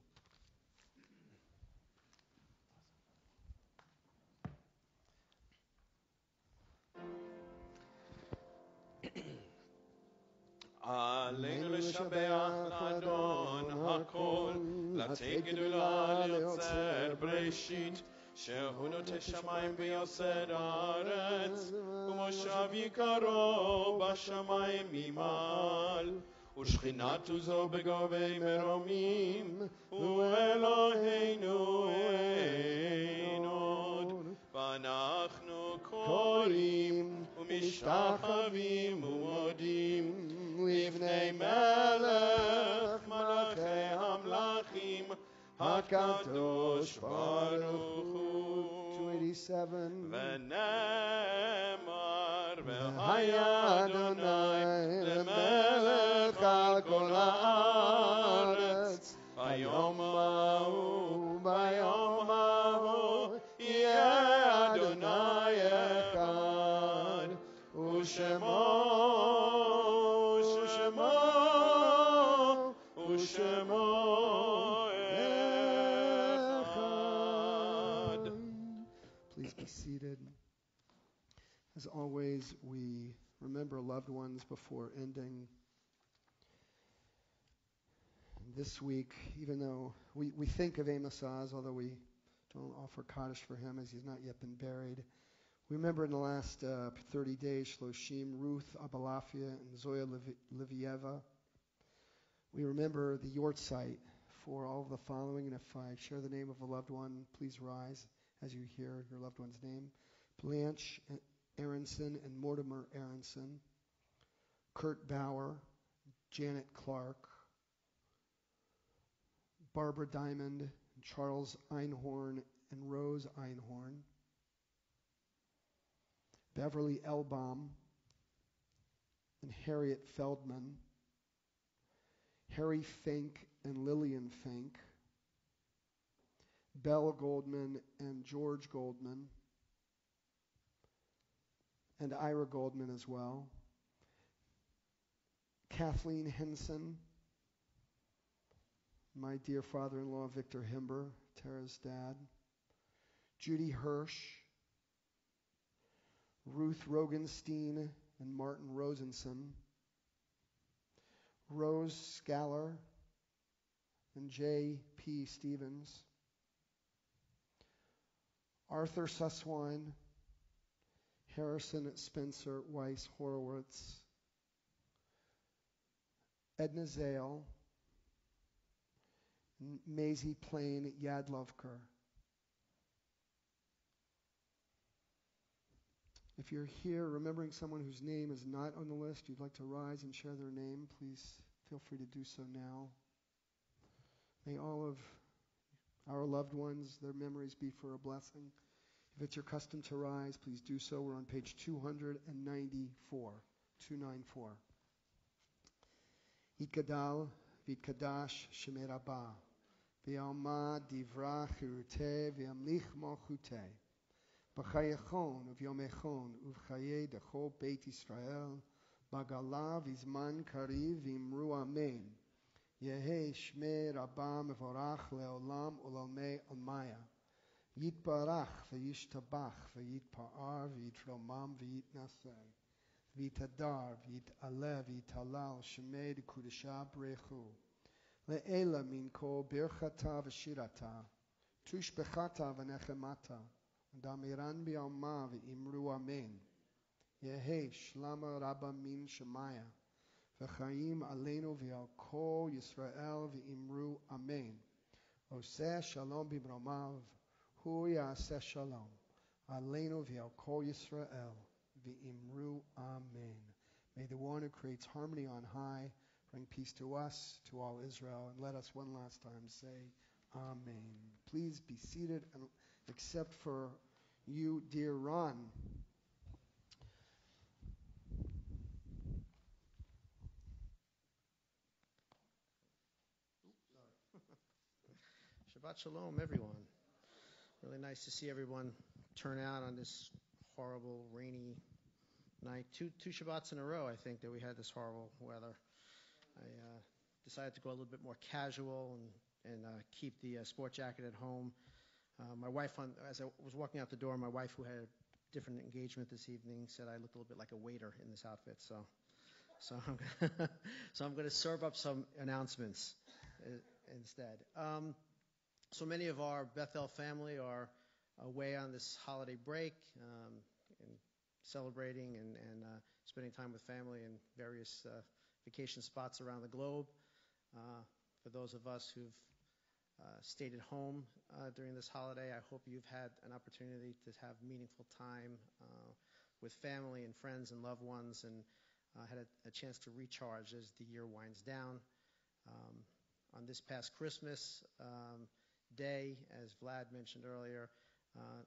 עלינו לשבח לאדון הכל, לתת גדולה ליוצר בראשית, שהוא נוטה שמיים ויוסד הארץ, ומושב יקרו בשמיים ממעל, ושכינת עוזו בגובי מרומים, ואלוהינו אין עוד, ואנחנו קוראים ומשתחווים ומודים לפני מלך מלכי המלכים הקדוש ברוך הוא 287 ונאמר והיה אדוני למלך על כל הארץ ביום ההוא ביום ההוא יהיה אדוני אחד ושמו seated. As always, we remember loved ones before ending. this week, even though we think of Amos Oz, although we don't offer Kaddish for him as he's not yet been buried. We remember in the last 30 days, Shloshim, Ruth Abalafia, and Zoya Livieva. We remember the Yortzeit for all of the following, and if I share the name of a loved one, please rise as you hear your loved one's name. Blanche Aronson and Mortimer Aronson, Kurt Bauer, Janet Clark, Barbara Diamond, Charles Einhorn, and Rose Einhorn, Beverly Elbaum, and Harriet Feldman, Harry Fink and Lillian Fink, Belle Goldman and George Goldman, and Ira Goldman as well, Kathleen Henson, my dear father-in-law Victor Himber, Tara's dad, Judy Hirsch, Ruth Rogenstein and Martin Rosenson, Rose Scaller and J.P. Stevens, Arthur Susswine, Harrison Spencer Weiss Horowitz, Edna Zale, Maisie Plain Yadlovker. If you're here remembering someone whose name is not on the list, you'd like to rise and share their name, please feel free to do so now. May all of our loved ones, their memories be for a blessing. If it's your custom to rise, please do so. We're on page 294. 294. Yitgadal v'yitkadash shemei Rabbah v'yalma divra chirutei v'yamlich malchutei b'chayechon uv'yomechon uv'chayei dechol Beit Yisrael b'gala v'zman kariv v'imru amen Yehei shmei Rabbah mevorach leolam ulalmei almaya Yitbarach v'yishtabach v'yitpa'ar v'yitromam v'yitnaseh v'yitadar v'yitaleh v'yitalal shemei d'kudesha b'rechu le'ela min kol birchata v'shirata tushbechata v'nechemata damiran bi'alma v'imru amen Yehei shlama rabba min shemaya v'chaim aleinu v'al kol Yisrael v'imru amen Oseh shalom b'mromav Hu ya'aseh shalom aleinu v'al kol Yisrael v'imru amen. May the one who creates harmony on high bring peace to us, to all Israel, and let us one last time say amen. Please be seated, and except for you, dear Ron. Shabbat Shalom, everyone. Really nice to see everyone turn out on this horrible, rainy night. Two Shabbats in a row, I think, that we had this horrible weather. I decided to go a little bit more casual and keep the sport jacket at home. My wife, as I was walking out the door, my wife, who had a different engagement this evening, said I looked a little bit like a waiter in this outfit. So I'm going to serve up some announcements instead. So many of our Beth-El family are away on this holiday break, and celebrating and spending time with family in various vacation spots around the globe. For those of us who've stayed at home during this holiday, I hope you've had an opportunity to have meaningful time with family and friends and loved ones, and had a chance to recharge as the year winds down. On this past Christmas day, as Vlad mentioned earlier,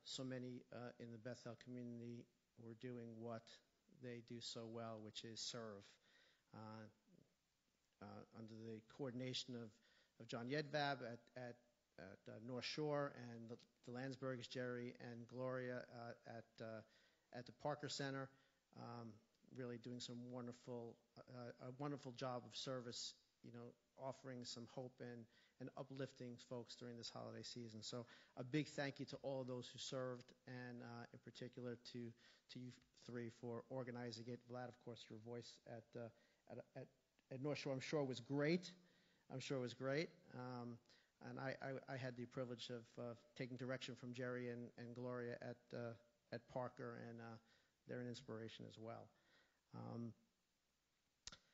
so many in the Beth-El community were doing what they do so well, which is serve. Under the coordination of John Yedvab at North Shore, and the Landsbergs, Jerry and Gloria at the Parker Center, really doing some a wonderful job of service, offering some hope and uplifting folks during this holiday season. So a big thank you to all of those who served, and in particular to you three for organizing it. Vlad, of course, your voice at North Shore, I'm sure, was great. I'm sure it was great. And I had the privilege of taking direction from Jerry and Gloria at Parker, and they're an inspiration as well.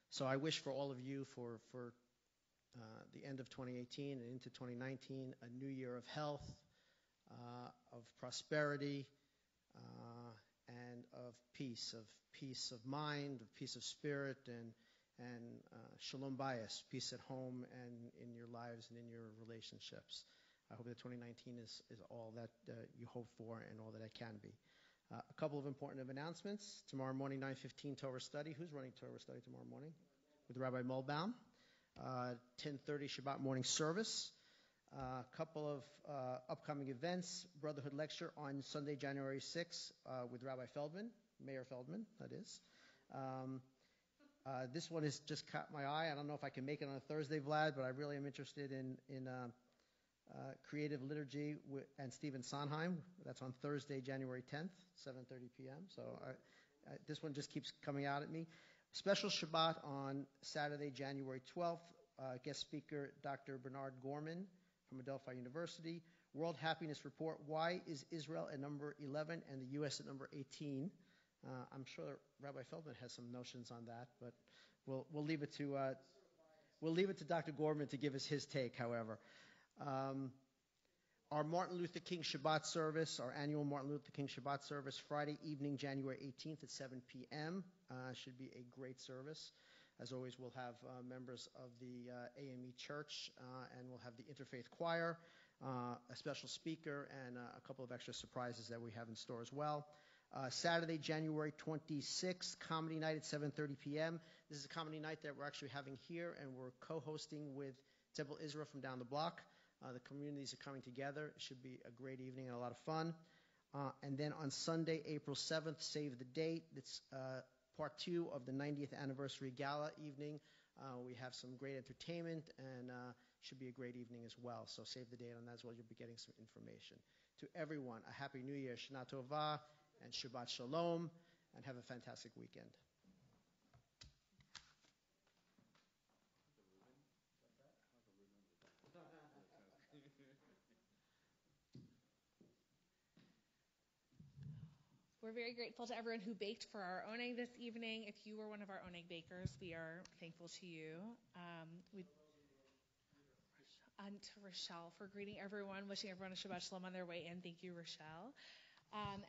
So I wish for all of you for the end of 2018 and into 2019, a new year of health, of prosperity, and of peace of mind, of peace of spirit, and shalom bayis, peace at home and in your lives and in your relationships. I hope that 2019 is all that you hope for and all that it can be. A couple of important announcements. Tomorrow morning, 9:15, Torah study. Who's running Torah study tomorrow morning? With Rabbi Mulbaum. 10:30 Shabbat morning service. A couple of upcoming events. Brotherhood lecture on Sunday, January 6th with Rabbi Feldman, Mayor Feldman, that is. This one has just caught my eye. I don't know if I can make it on a Thursday, Vlad, but I really am interested in creative liturgy and Stephen Sondheim. That's on Thursday, January 10th, 7:30 p.m. So this one just keeps coming out at me. Special Shabbat on Saturday, January 12th. Guest speaker, Dr. Bernard Gorman from Adelphi University. World Happiness Report. Why is Israel at number 11 and the U.S. at number 18? I'm sure Rabbi Feldman has some notions on that, but we'll leave it to Dr. Gorman to give us his take. However, our Martin Luther King Shabbat service, our annual Martin Luther King Shabbat service, Friday evening, January 18th at 7 p.m. Should be a great service. As always, we'll have members of the AME Church, and we'll have the Interfaith Choir, a special speaker, and a couple of extra surprises that we have in store as well. Saturday, January 26th, Comedy Night at 7:30 p.m. This is a comedy night that we're actually having here, and we're co-hosting with Temple Israel from down the block. The communities are coming together. It should be a great evening and a lot of fun. And then on Sunday, April 7th, save the date. It's part 2 of the 90th anniversary gala evening. We have some great entertainment, and should be a great evening as well. So save the date on that as well. You'll be getting some information. To everyone, a Happy New Year, Shana Tova, and Shabbat Shalom, and have a fantastic weekend. We're very grateful to everyone who baked for our oneg this evening. If you were one of our oneg bakers, we are thankful to you. And to Rochelle for greeting everyone, wishing everyone a Shabbat Shalom on their way in. Thank you, Rochelle.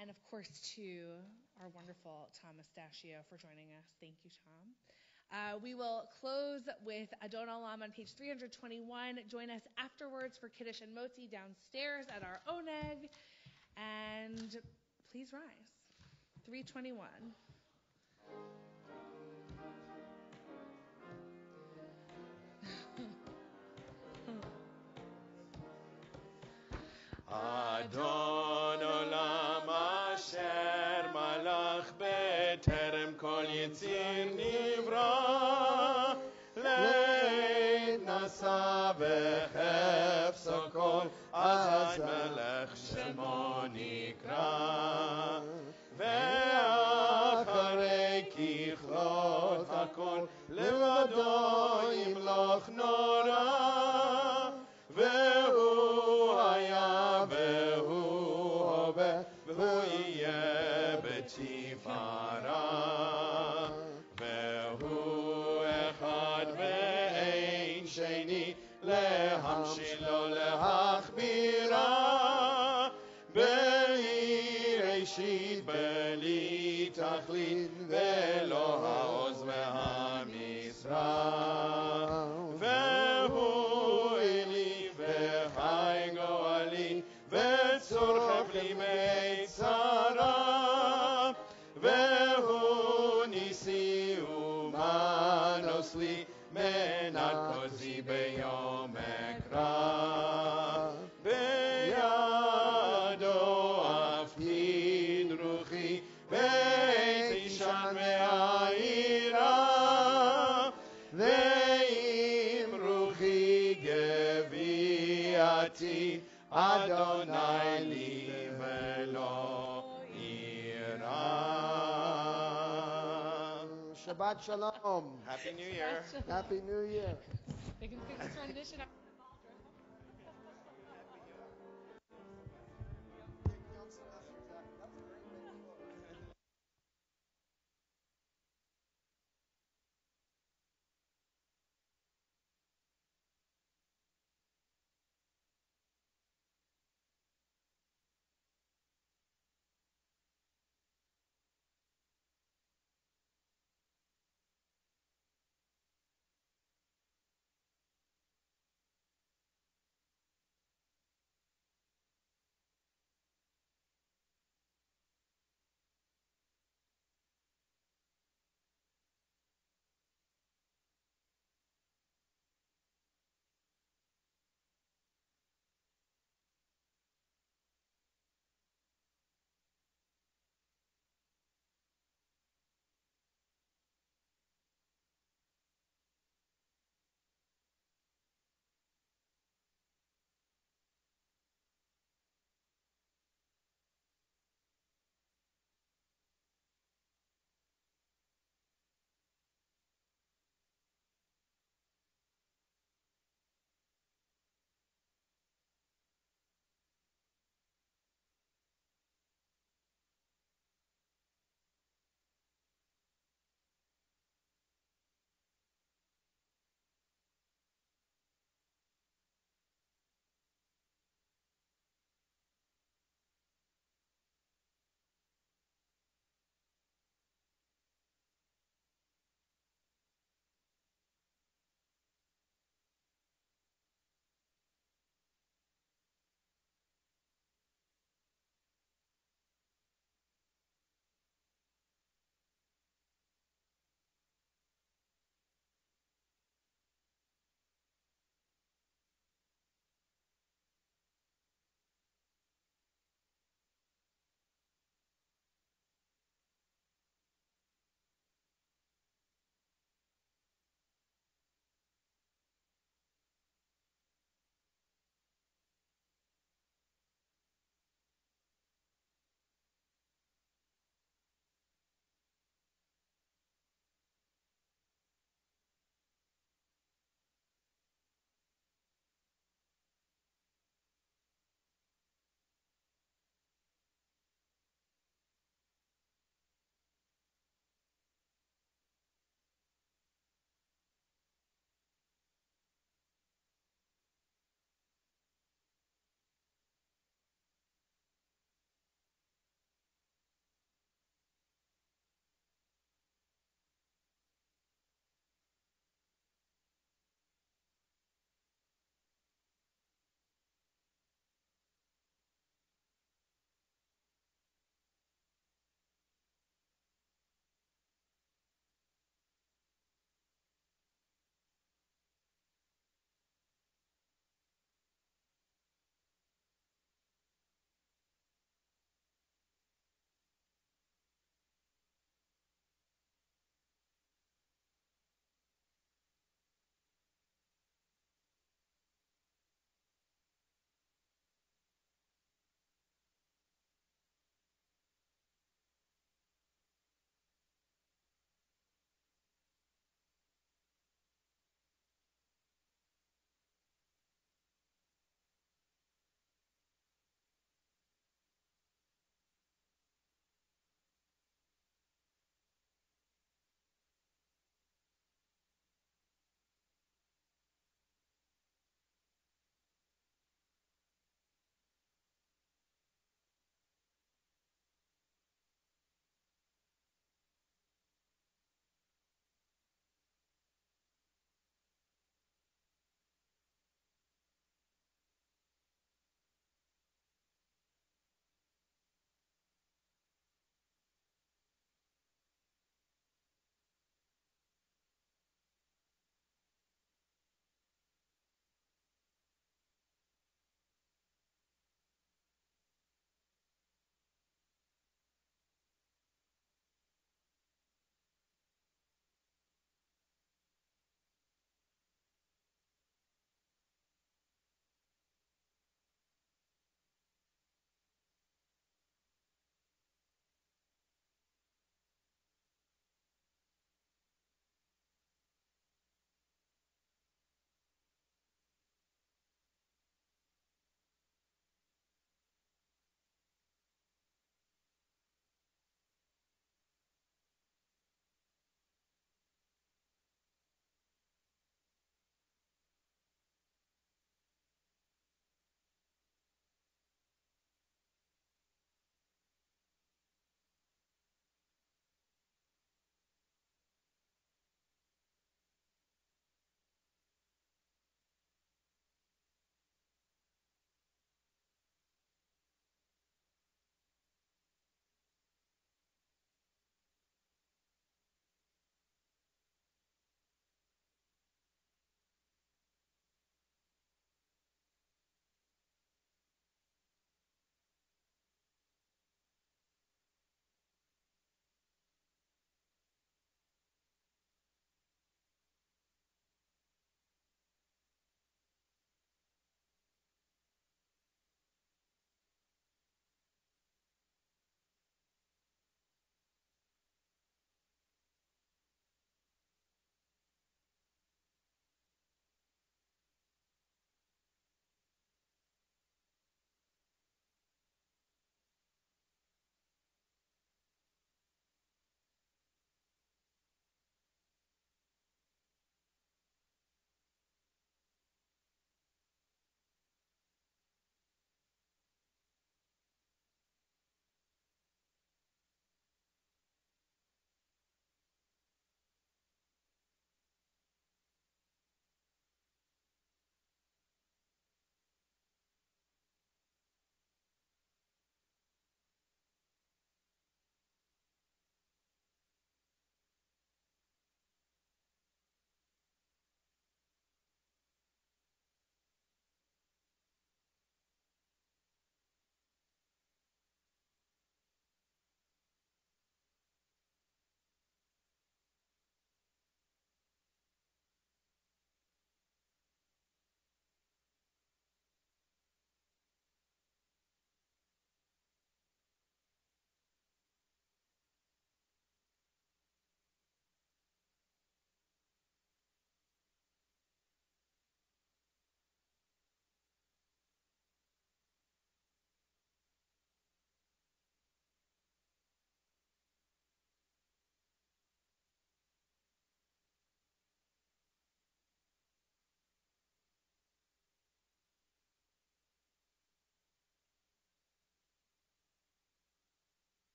And of course to our wonderful Tom Mustachio for joining us. Thank you, Tom. We will close with Adon Olam on page 321. Join us afterwards for Kiddush and Motzi downstairs at our oneg. And please rise. 321. Adon Olam Asher Malach B'Terem Kol Yitzir Nivra Leid Nasa V'Chefso Kol Azai Melech Shemo Nikra Ve'acharei Kichlot HaKol Levado Yimloch Nora Ve'hu Haya Ve'hu Hove Ve'hu Yeh B'Tifara Ve'hu Echad Ve'ein Sheni Lehamshilo Lehachbira Be'ireshit Be'li Tachlit Ve'lo Ha'oz Ve'ha'misra Ve'hu Eli Ve'chai Go'ali Ve'tzor Chevli Meitzara Ve'hu Nisi Umanos Li Menat Kozi Be'yom Ekra Be'yado Afkid Ruchi Ve'tishan Ve'ayira Ve'im Ruchi Geviati Adonai Li Ve'lo Ira. Shabbat Shalom. Happy New Year. Happy New Year. They can sing this rendition.